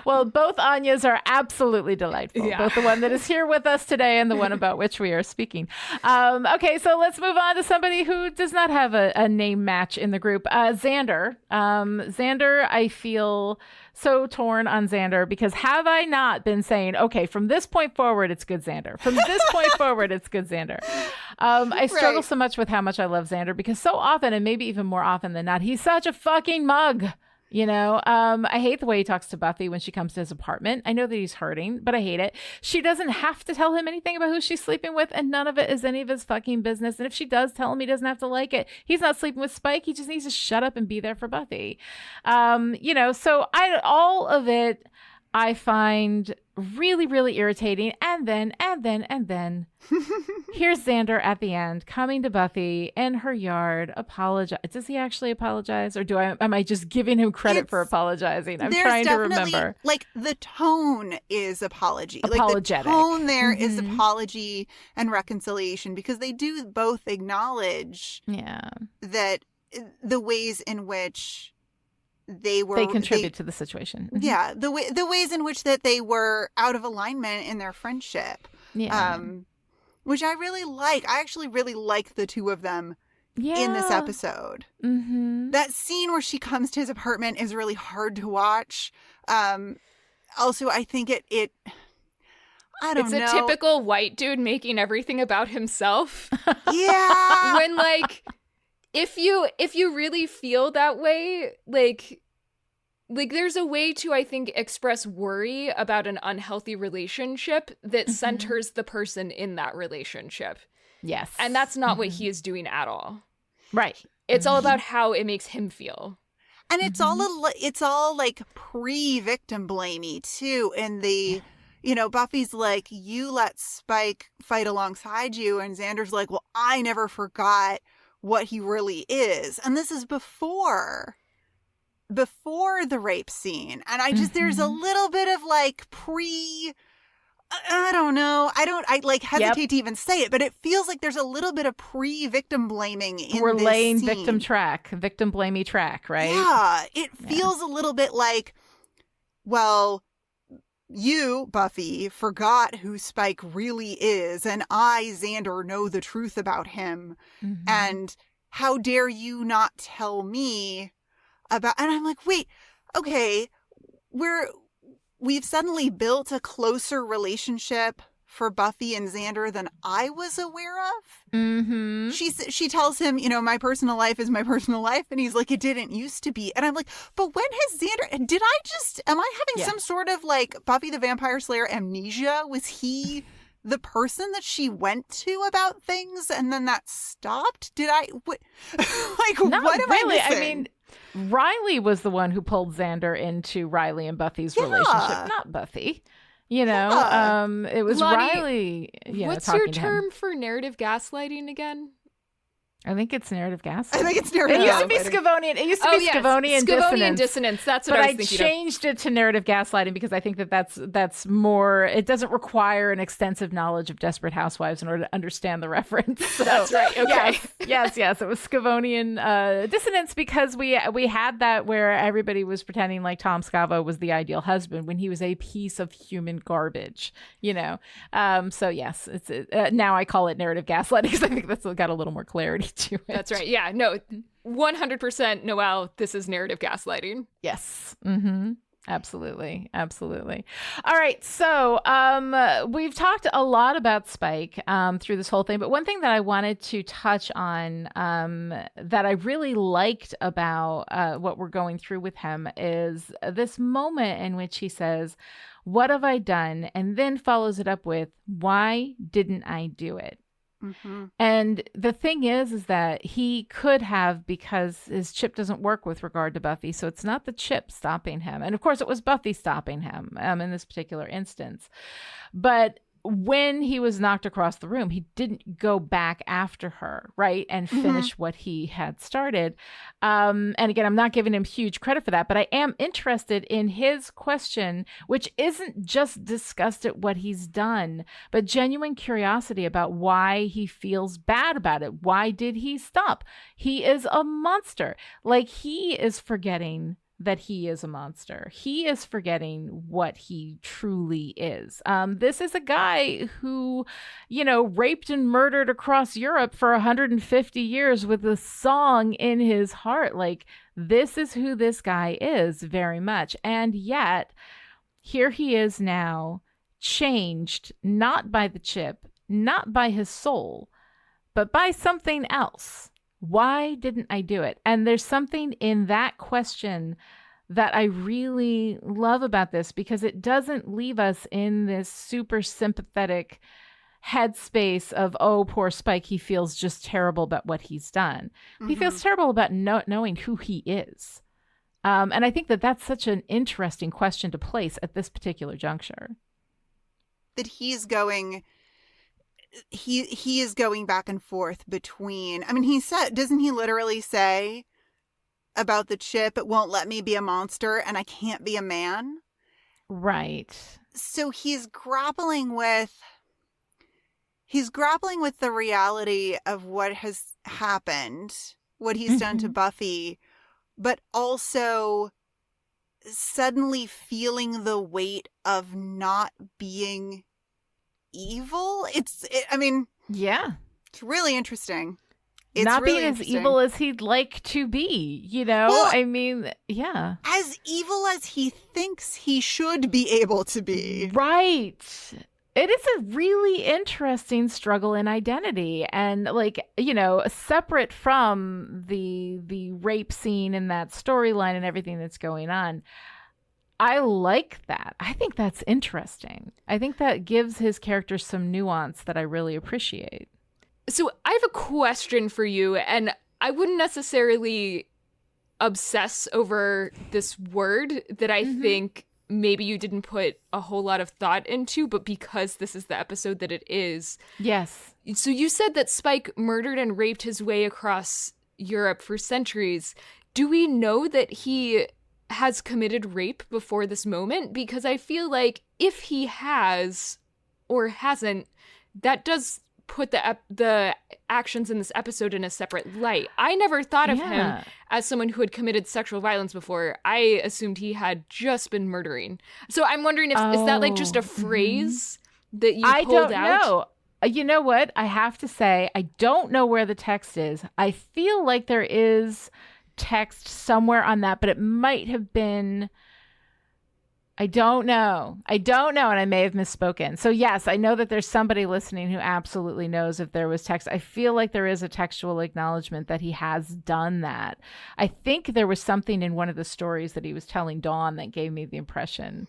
Well, both Anyas are absolutely delightful. Yeah. Both the one that is here with us today and the one about which we are speaking. Okay, so let's move on to somebody who does not have a name match in the group. Xander. Xander, I feel so torn on Xander, because have I not been saying, okay, from this point forward, it's good Xander. From this point forward, it's good Xander. I struggle so much with how much I love Xander, because so often, and maybe even more often than not, he's such a fucking mug. You know, I hate the way he talks to Buffy when she comes to his apartment. I know that he's hurting, but I hate it. She doesn't have to tell him anything about who she's sleeping with, and none of it is any of his fucking business. And if she does tell him, he doesn't have to like it. He's not sleeping with Spike. He just needs to shut up and be there for Buffy. You know, so all of it I find really, really irritating. And then here's Xander at the end coming to Buffy in her yard, apologize. Does he actually apologize, or am I just giving him credit for apologizing? I'm trying to remember. Like the tone is apology. Apologetic. Like the tone there is apology and reconciliation, because they do both acknowledge that the ways in which they contribute to the situation. Yeah, the ways in which that they were out of alignment in their friendship. Yeah. Which I really like. I actually really like the two of them in this episode. Mm-hmm. That scene where she comes to his apartment is really hard to watch. Also, I think it I don't know. It's a typical white dude making everything about himself. Yeah. When like if you really feel that way, like there's a way to, I think, express worry about an unhealthy relationship that centers the person in that relationship. Yes. And that's not what he is doing at all. Right. It's all about how it makes him feel. And it's all like pre-victim blamey too. And Buffy's like, you let Spike fight alongside you. And Xander's like, well, I never forgot what he really is. And this is before the rape scene. And I just, there's a little bit of like I don't know. I hesitate to even say it, but it feels like there's a little bit of pre-victim blaming in We're this laying scene. victim blamey track, right? Yeah. It feels a little bit like, well, you, Buffy, forgot who Spike really is, and I, Xander, know the truth about him. And how dare you not tell me about... And I'm like, wait, okay, we've suddenly built a closer relationship for Buffy and Xander than I was aware of. Mm-hmm. She tells him, my personal life is my personal life. And he's like, it didn't used to be. And I'm like, but when has Xander... am I having some sort of like Buffy the Vampire Slayer amnesia? Was he the person that she went to about things and then that stopped? What am I missing? I mean, Riley was the one who pulled Xander into Riley and Buffy's relationship, not Buffy. It was Lonnie, Riley. What's your term for narrative gaslighting again? I think it's narrative gaslighting. I think it's narrative gaslighting. It used to be Scavonian. It used to be Scavonian dissonance. That's what but I was thinking of. But I changed it to narrative gaslighting because I think that's more. It doesn't require an extensive knowledge of Desperate Housewives in order to understand the reference. So, that's right. Okay. Yes. It was Scavonian dissonance because we had that where everybody was pretending like Tom Scavo was the ideal husband when he was a piece of human garbage. So yes, it's now I call it narrative gaslighting because I think that's got a little more clarity to it. That's right. Yeah, no, 100% Noelle, this is narrative gaslighting. Yes. Mm-hmm. Absolutely. All right. So we've talked a lot about Spike through this whole thing, but one thing that I wanted to touch on that I really liked about what we're going through with him is this moment in which he says, "What have I done?" and then follows it up with, "Why didn't I do it?" Mm-hmm. And the thing is that he could have, because his chip doesn't work with regard to Buffy. So it's not the chip stopping him. And of course, it was Buffy stopping him in this particular instance. But when he was knocked across the room, he didn't go back after her, right, and finish what he had started. And again, I'm not giving him huge credit for that, but I am interested in his question, which isn't just disgust at what he's done, but genuine curiosity about why he feels bad about it. Why did he stop? He is a monster. Like, he is forgetting that he is a monster. He is forgetting what he truly is. This is a guy who, raped and murdered across Europe for 150 years with a song in his heart. Like, this is who this guy is very much. And yet, here he is now, changed, not by the chip, not by his soul, but by something else. Why didn't I do it? And there's something in that question that I really love about this, because it doesn't leave us in this super sympathetic headspace of, oh, poor Spike, he feels just terrible about what he's done. He feels terrible about knowing who he is. And I think that that's such an interesting question to place at this particular juncture. That he's going... He is going back and forth between, I mean, doesn't he literally say about the chip, it won't let me be a monster and I can't be a man? Right. So he's grappling with the reality of what has happened, what he's done to Buffy, but also suddenly feeling the weight of not being evil. Yeah. It's really interesting. It's Not really being as evil as he'd like to be, Well, yeah. as evil as he thinks he should be able to be. Right. It is a really interesting struggle in identity, and separate from the rape scene and that storyline and everything that's going on. I like that. I think that's interesting. I think that gives his character some nuance that I really appreciate. So I have a question for you, and I wouldn't necessarily obsess over this word that I think maybe you didn't put a whole lot of thought into, but because this is the episode that it is. Yes. So you said that Spike murdered and raped his way across Europe for centuries. Do we know that he has committed rape before this moment? Because I feel like if he has or hasn't, that does put the actions in this episode in a separate light. I never thought of him as someone who had committed sexual violence before. I assumed he had just been murdering. So I'm wondering if is that like just a phrase that you pulled out? I don't know. You know what? I have to say, I don't know where the text is. I feel like there is text somewhere on that, but it might have been... I don't know, and I may have misspoken. So yes, I know that there's somebody listening who absolutely knows if there was text. I feel like there is a textual acknowledgement that he has done that. I think there was something in one of the stories that he was telling Dawn that gave me the impression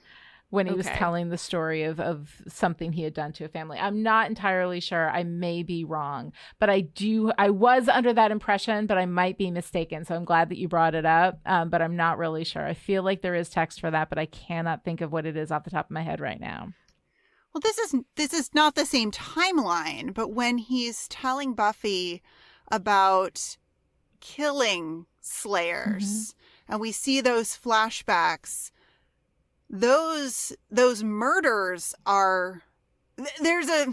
when he was telling the story of something he had done to a family. I'm not entirely sure. I may be wrong, but I was under that impression, but I might be mistaken. So I'm glad that you brought it up, but I'm not really sure. I feel like there is text for that, but I cannot think of what it is off the top of my head right now. Well, this is not the same timeline, but when he's telling Buffy about killing slayers, and we see those flashbacks, those murders are... There's a...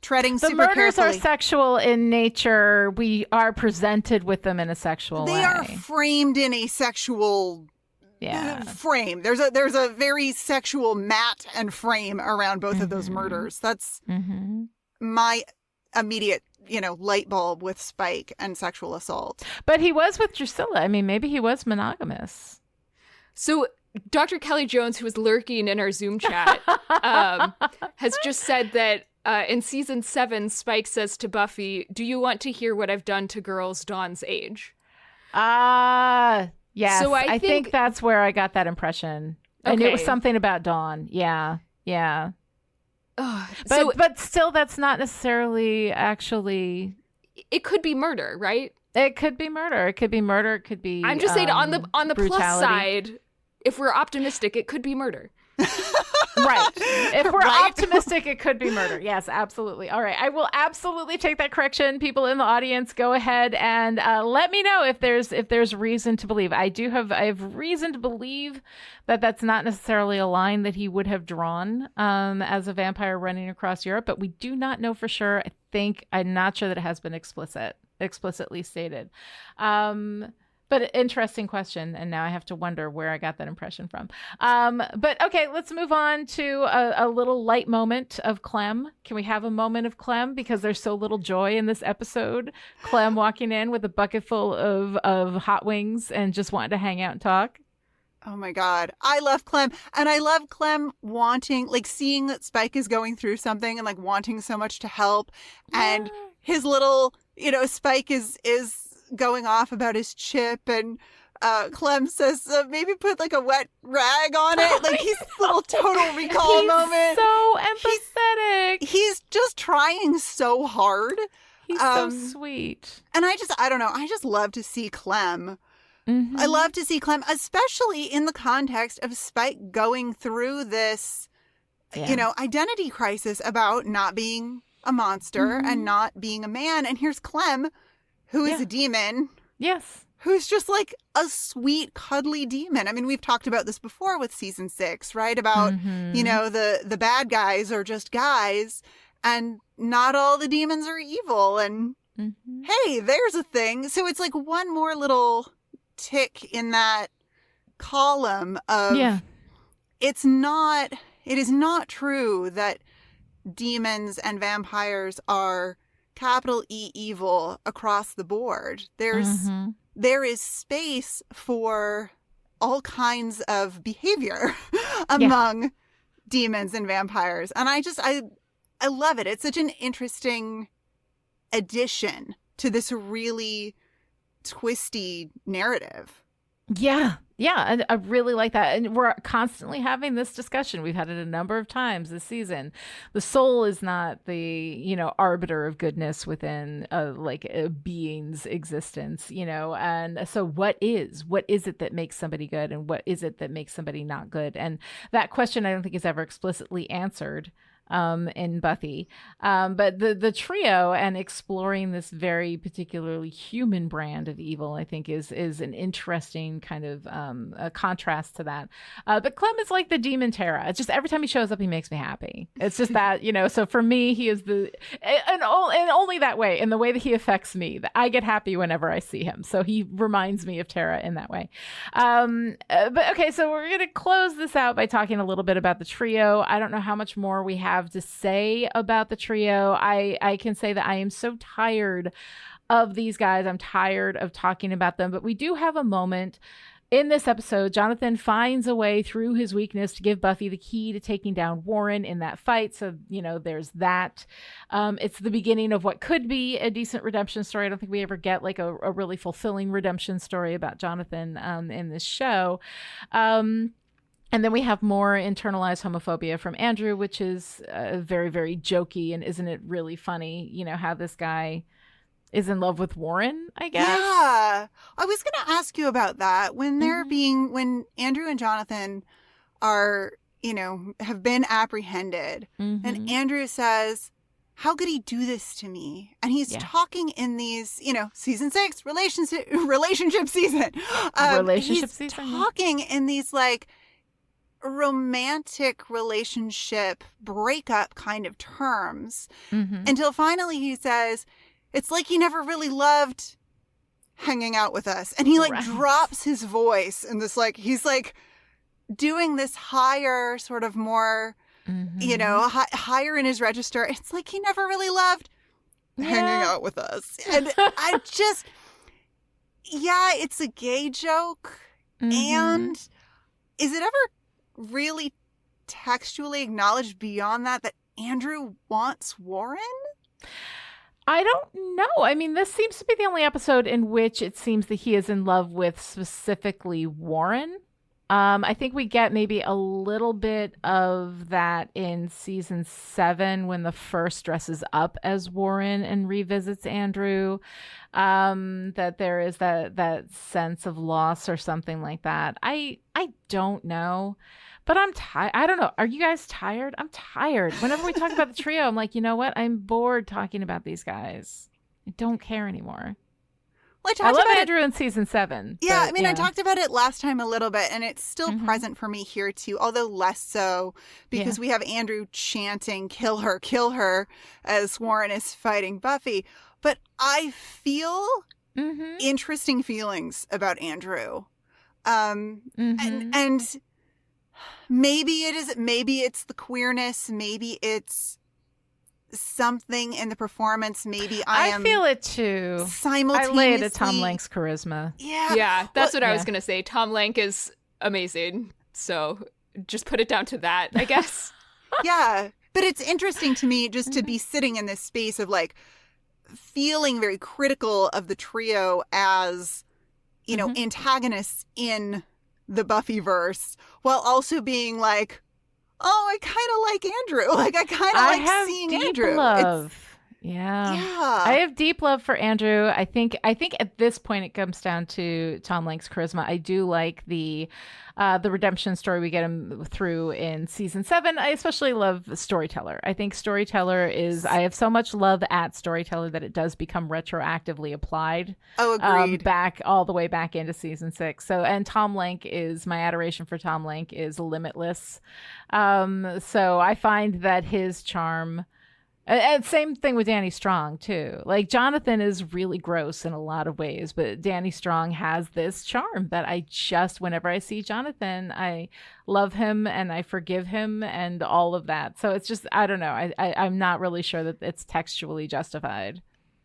treading super carefully. The murders are sexual in nature. We are presented with them in a sexual way. They are framed in a sexual frame. There's a very sexual mat and frame around both of those murders. That's my immediate, light bulb with Spike and sexual assault. But he was with Drusilla. I mean, maybe he was monogamous. So Dr. Kelly Jones, who was lurking in our Zoom chat, has just said that in season 7, Spike says to Buffy, "Do you want to hear what I've done to girls Dawn's age?" Yes. So I think that's where I got that impression. And it was something about Dawn. Yeah. But still, that's not necessarily actually... It could be murder, right? It could be murder. It could be murder. It could be I'm just saying on the brutality. plus side, if we're optimistic, it could be murder. Right. If we're optimistic, it could be murder. Yes, absolutely. All right. I will absolutely take that correction. People in the audience, go ahead and let me know if there's reason to believe. I have reason to believe that that's not necessarily a line that he would have drawn as a vampire running across Europe, but we do not know for sure. I'm not sure that it has been explicitly stated. But interesting question, and now I have to wonder where I got that impression from. But okay, let's move on to a little light moment of Clem. Can we have a moment of Clem? Because there's so little joy in this episode. Clem walking in with a bucket full of hot wings and just wanting to hang out and talk. Oh my God. I love Clem. And I love Clem wanting, seeing that Spike is going through something and wanting so much to help. And his little, Spike is going off about his chip, and Clem says maybe put a wet rag on it. He's a little Total Recall moment. So empathetic. He's just trying so hard. He's so sweet. And I don't know. I just love to see Clem. I love to see Clem, especially in the context of Spike going through this, identity crisis about not being a monster and not being a man. And here's Clem, who is a demon. Yes. Who's just a sweet, cuddly demon. I mean, we've talked about this before with season 6, right? About, the bad guys are just guys and not all the demons are evil. And hey, there's a thing. So it's one more little tick in that column of it is not true that demons and vampires are capital E evil across the board. There is space for all kinds of behavior among demons and vampires. And I love it. It's such an interesting addition to this really twisty narrative. Yeah. I really like that. And we're constantly having this discussion. We've had it a number of times this season. The soul is not the, arbiter of goodness within a being's existence, and so what is it that makes somebody good, and what is it that makes somebody not good? And that question I don't think is ever explicitly answered in Buffy. But the trio and exploring this very particularly human brand of evil, I think is an interesting kind of a contrast to that. But Clem is like the demon Tara. It's just every time he shows up, he makes me happy. It's just that, so for me, he is and only that way, in the way that he affects me, that I get happy whenever I see him. So he reminds me of Tara in that way. But okay, so we're going to close this out by talking a little bit about the trio. I don't know how much more we have to say about the trio. I can say that I am so tired of these guys. I'm tired of talking about them, but we do have a moment in this episode. Jonathan finds a way through his weakness to give Buffy the key to taking down Warren in that fight. So, there's that. It's the beginning of what could be a decent redemption story. I don't think we ever get like a really fulfilling redemption story about Jonathan in this show. And then we have more internalized homophobia from Andrew, which is very, very jokey. And isn't it really funny, how this guy is in love with Warren, I guess? Yeah. I was going to ask you about that. When when Andrew and Jonathan are, have been apprehended, and Andrew says, how could he do this to me? And he's talking in these, season 6, relationship season. He's talking in these romantic relationship breakup kind of terms until finally he says, it's like he never really loved hanging out with us. And he drops his voice in this, he's doing this higher sort of more, higher in his register. It's like he never really loved hanging out with us. And I just, it's a gay joke. And is it ever really textually acknowledged beyond that Andrew wants Warren? I don't know. I mean, this seems to be the only episode in which it seems that he is in love with specifically Warren. I think we get maybe a little bit of that in season 7 when the first dresses up as Warren and revisits Andrew. That there is that sense of loss or something like that. I don't know. But I'm tired. I don't know. Are you guys tired? I'm tired. Whenever we talk about the trio, I'm like, you know what? I'm bored talking about these guys. I don't care anymore. Well, I love Andrew in season 7. Yeah, I talked about it last time a little bit, and it's still present for me here too, although less so because we have Andrew chanting, kill her, as Warren is fighting Buffy. But I feel interesting feelings about Andrew. And maybe it's the queerness, maybe it's something in the performance, maybe I feel it too. Simultaneously, I lay it at Tom Lank's charisma. Yeah, that's what I was gonna say. Tom Lank is amazing, so just put it down to that, I guess. Yeah, but it's interesting to me just to be sitting in this space of feeling very critical of the trio as antagonists in the Buffyverse, while also being oh, I kind of like Andrew. I kind of like seeing Andrew. Love. Yeah. I have deep love for Andrew. I think at this point it comes down to Tom Lank's charisma. I do like the redemption story we get him through in season 7. I especially love Storyteller. I think Storyteller I have so much love at Storyteller that it does become retroactively applied. Oh, agreed. All the way back into season 6. So, and Tom Lank my adoration for Tom Lank is limitless. So I find that his charm And same thing with Danny Strong too. Like Jonathan is really gross in a lot of ways, but Danny Strong has this charm that I just, whenever I see Jonathan, I love him and I forgive him and all of that. So it's just, I don't know. I'm not really sure that it's textually justified.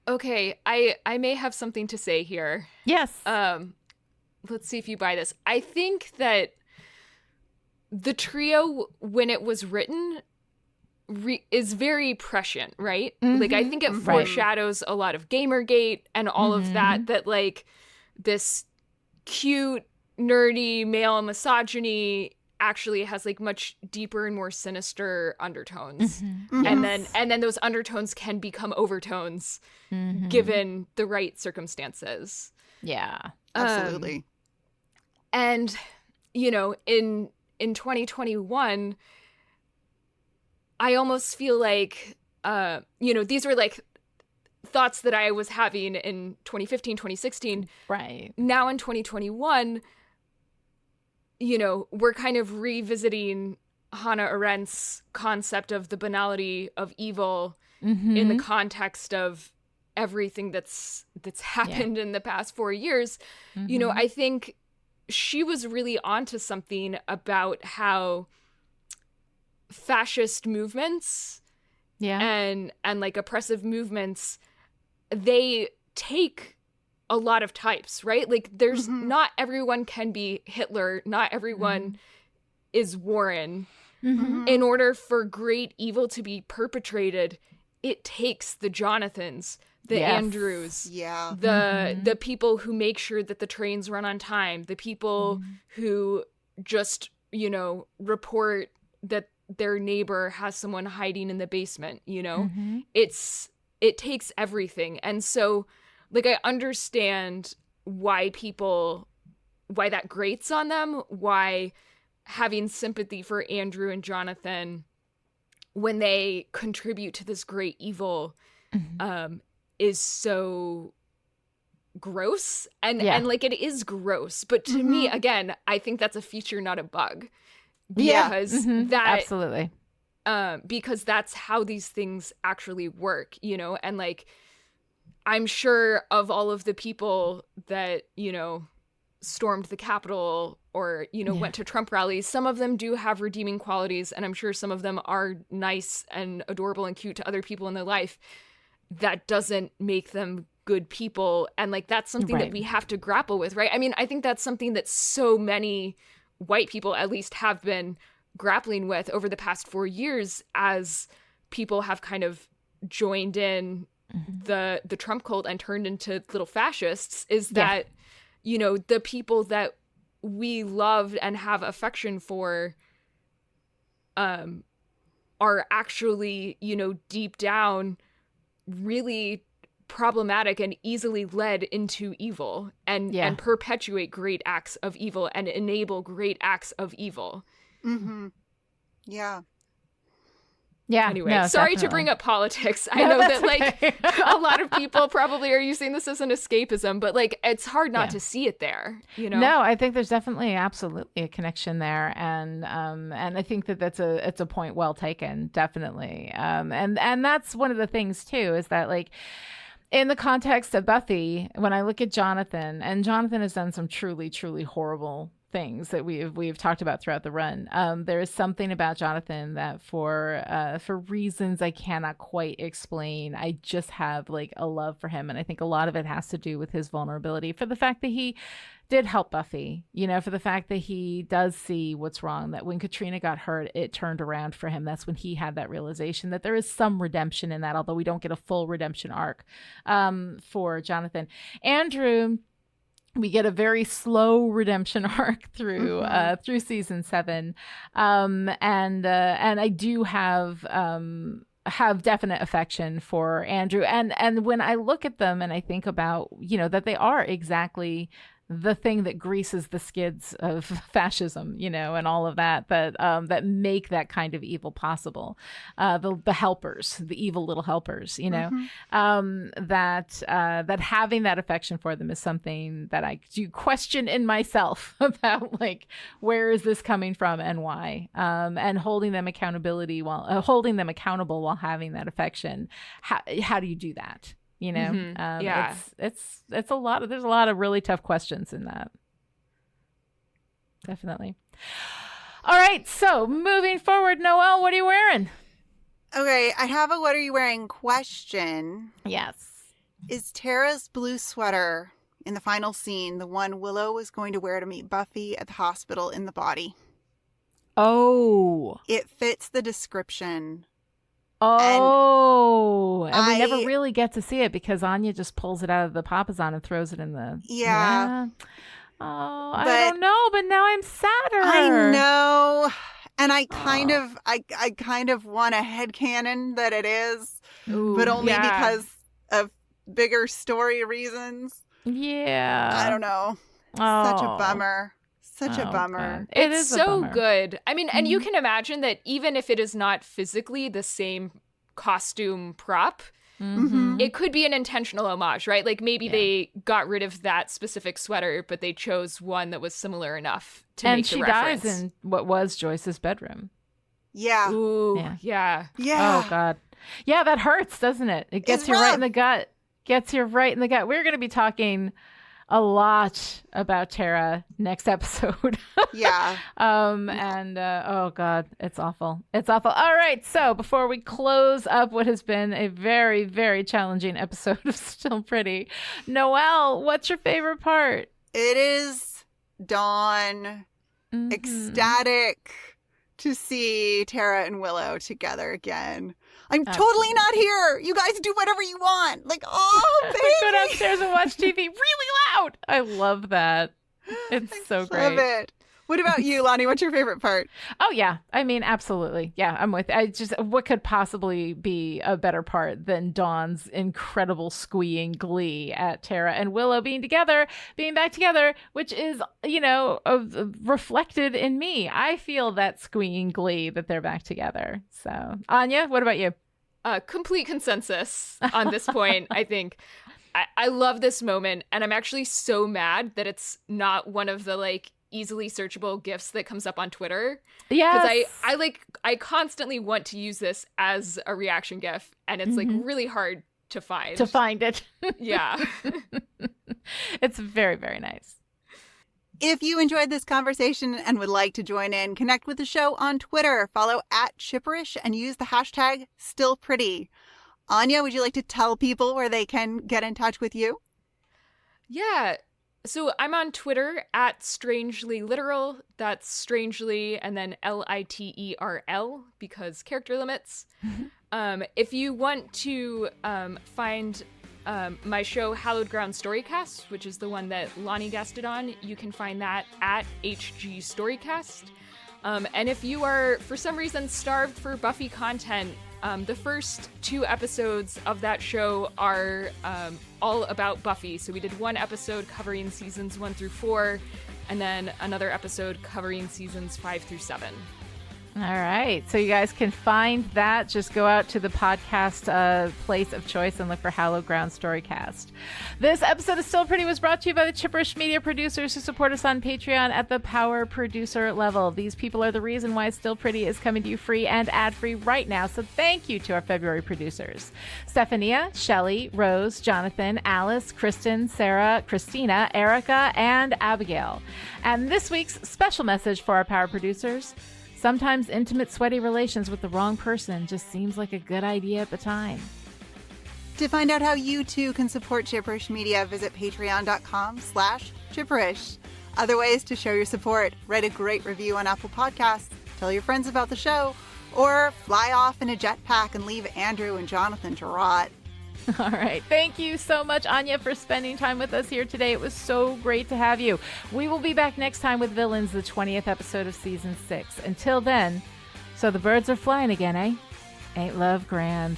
Okay, I may have something to say here. Yes. Let's see if you buy this. I think that the trio, when it was written, is very prescient, right? Like, I think it foreshadows a lot of Gamergate and all of that like this cute, nerdy male misogyny actually has like much deeper and more sinister undertones. And then those undertones can become overtones given the right circumstances. Yeah. Absolutely. And, you know, in 2021, I almost feel like, you know, these were like thoughts that I was having in 2015, 2016. Right. Now in 2021, you know, we're kind of revisiting Hannah Arendt's concept of the banality of evil in the context of everything that's happened in the past 4 years. You know, I think she was really onto something about how fascist movements and like oppressive movements, they take a lot of types, right? Like there's not everyone can be Hitler, not everyone is Warren. In order for great evil to be perpetrated, it takes the Jonathans, the Andrews, the people who make sure that the trains run on time, the people who just, you know, report that their neighbor has someone hiding in the basement, you know? It takes everything. And so, like, I understand why that grates on them, why having sympathy for Andrew and Jonathan when they contribute to this great evil is so gross. And like, it is gross. But to me, again, I think that's a feature, not a bug. Because that absolutely, because that's how these things actually work, you know. And like, I'm sure of all of the people that, you know, stormed the Capitol or, you know, went to Trump rallies, some of them do have redeeming qualities, and I'm sure some of them are nice and adorable and cute to other people in their life. That doesn't make them good people, and like, that's something that we have to grapple with, right? I mean, I think that's something that so many white people at least have been grappling with over the past 4 years as people have kind of joined in the Trump cult and turned into little fascists, is that, you know, the people that we loved and have affection for are actually, you know, deep down really problematic and easily led into evil and perpetuate great acts of evil and enable great acts of evil. Anyway, sorry to bring up politics. I know that like a lot of people probably are using this as an escapism, but like, it's hard not to see it there, you know? No, I think there's definitely absolutely a connection there. And I think that it's a point well taken, definitely. And that's one of the things too, is that like, in the context of Buffy, when I look at Jonathan, and Jonathan has done some truly, truly horrible things that we've talked about throughout the run. There is something about Jonathan that for reasons I cannot quite explain, I just have like a love for him. And I think a lot of it has to do with his vulnerability, for the fact that he did help Buffy, you know, for the fact that he does see what's wrong, that when Katrina got hurt, it turned around for him. That's when he had that realization that there is some redemption in that, although we don't get a full redemption arc for Jonathan. Andrew, we get a very slow redemption arc through season 7, and I do have definite affection for Andrew, and when I look at them and I think about, you know, that they are exactly the thing that greases the skids of fascism, and all of that make that kind of evil possible. The helpers, the evil little helpers, that having that affection for them is something that I do question in myself about, like, where is this coming from and why? And holding them accountable while having that affection. How do you do that? Yeah. It's a lot there's a lot of really tough questions in that. Definitely. All right, so moving forward, Noelle, what are you wearing? Okay, I have a what are you wearing question. Yes. Is Tara's blue sweater in the final scene the one Willow was going to wear to meet Buffy at the hospital in the body? Oh. It fits the description. Oh, and we never really get to see it because Anya just pulls it out of the papasan and throws it in the... Yeah. Oh, I don't know, but now I'm sadder. I know. And I kind of want a headcanon that it is, but only because of bigger story reasons. Yeah. I don't know. Oh. Such a bummer. Such a bummer. God. It's so good. I mean, and you can imagine that even if it is not physically the same costume prop, it could be an intentional homage, right? Like maybe they got rid of that specific sweater, but they chose one that was similar enough to make the reference. And she dies in what was Joyce's bedroom. Yeah. Ooh, yeah. Yeah. Oh, God. Yeah, that hurts, doesn't it? It gets you right in the gut. We're going to be talking a lot about Tara next episode. Yeah. Oh God, it's awful. It's awful. All right. So before we close up what has been a very, very challenging episode of Still Pretty, Noelle, what's your favorite part? It is Dawn ecstatic to see Tara and Willow together again. I'm totally not here. You guys do whatever you want. Like, oh, baby. Go downstairs and watch TV really loud. I love that. It's so great. Love it. What about you, Lonnie? What's your favorite part? Oh, yeah. I mean, absolutely. Yeah, I'm with what could possibly be a better part than Dawn's incredible squeeing glee at Tara and Willow being back together, which is, reflected in me. I feel that squeeing glee that they're back together. So, Anya, what about you? Complete consensus on this point, I think. I love this moment, and I'm actually so mad that it's not one of the, like, easily searchable GIFs that comes up on Twitter. Yeah, because I constantly want to use this as a reaction GIF, and it's like really hard to find it. Yeah. It's very, very nice. If you enjoyed this conversation and would like to join in, connect with the show on Twitter, follow @Chipperish, and use the hashtag StillPretty. Anya, would you like to tell people where they can get in touch with you? Yeah. So I'm on Twitter @StrangelyLiteral. That's strangely and then LITERL because character limits. If you want to find my show Hallowed Ground Storycast, which is the one that Lonnie guested on, you can find that @HG Storycast. And if you are, for some reason, starved for Buffy content, the first 2 episodes of that show are all about Buffy. So we did one episode covering seasons 1 through 4, and then another episode covering seasons 5 through 7. All right. So you guys can find that. Just go out to the podcast place of choice and look for Hallowed Ground Storycast. This episode of Still Pretty was brought to you by the Chipperish Media producers who support us on Patreon at the power producer level. These people are the reason why Still Pretty is coming to you free and ad-free right now. So thank you to our February producers: Stephania, Shelley, Rose, Jonathan, Alice, Kristen, Sarah, Christina, Erica, and Abigail. And this week's special message for our power producers: sometimes intimate, sweaty relations with the wrong person just seems like a good idea at the time. To find out how you too can support Chipperish Media, visit patreon.com/Chipperish. Other ways to show your support: write a great review on Apple Podcasts, tell your friends about the show, or fly off in a jetpack and leave Andrew and Jonathan to rot. All right. Thank you so much, Anya, for spending time with us here today. It was so great to have you. We will be back next time with Villains, the 20th episode of Season 6. Until then, so the birds are flying again, eh? Ain't love grand?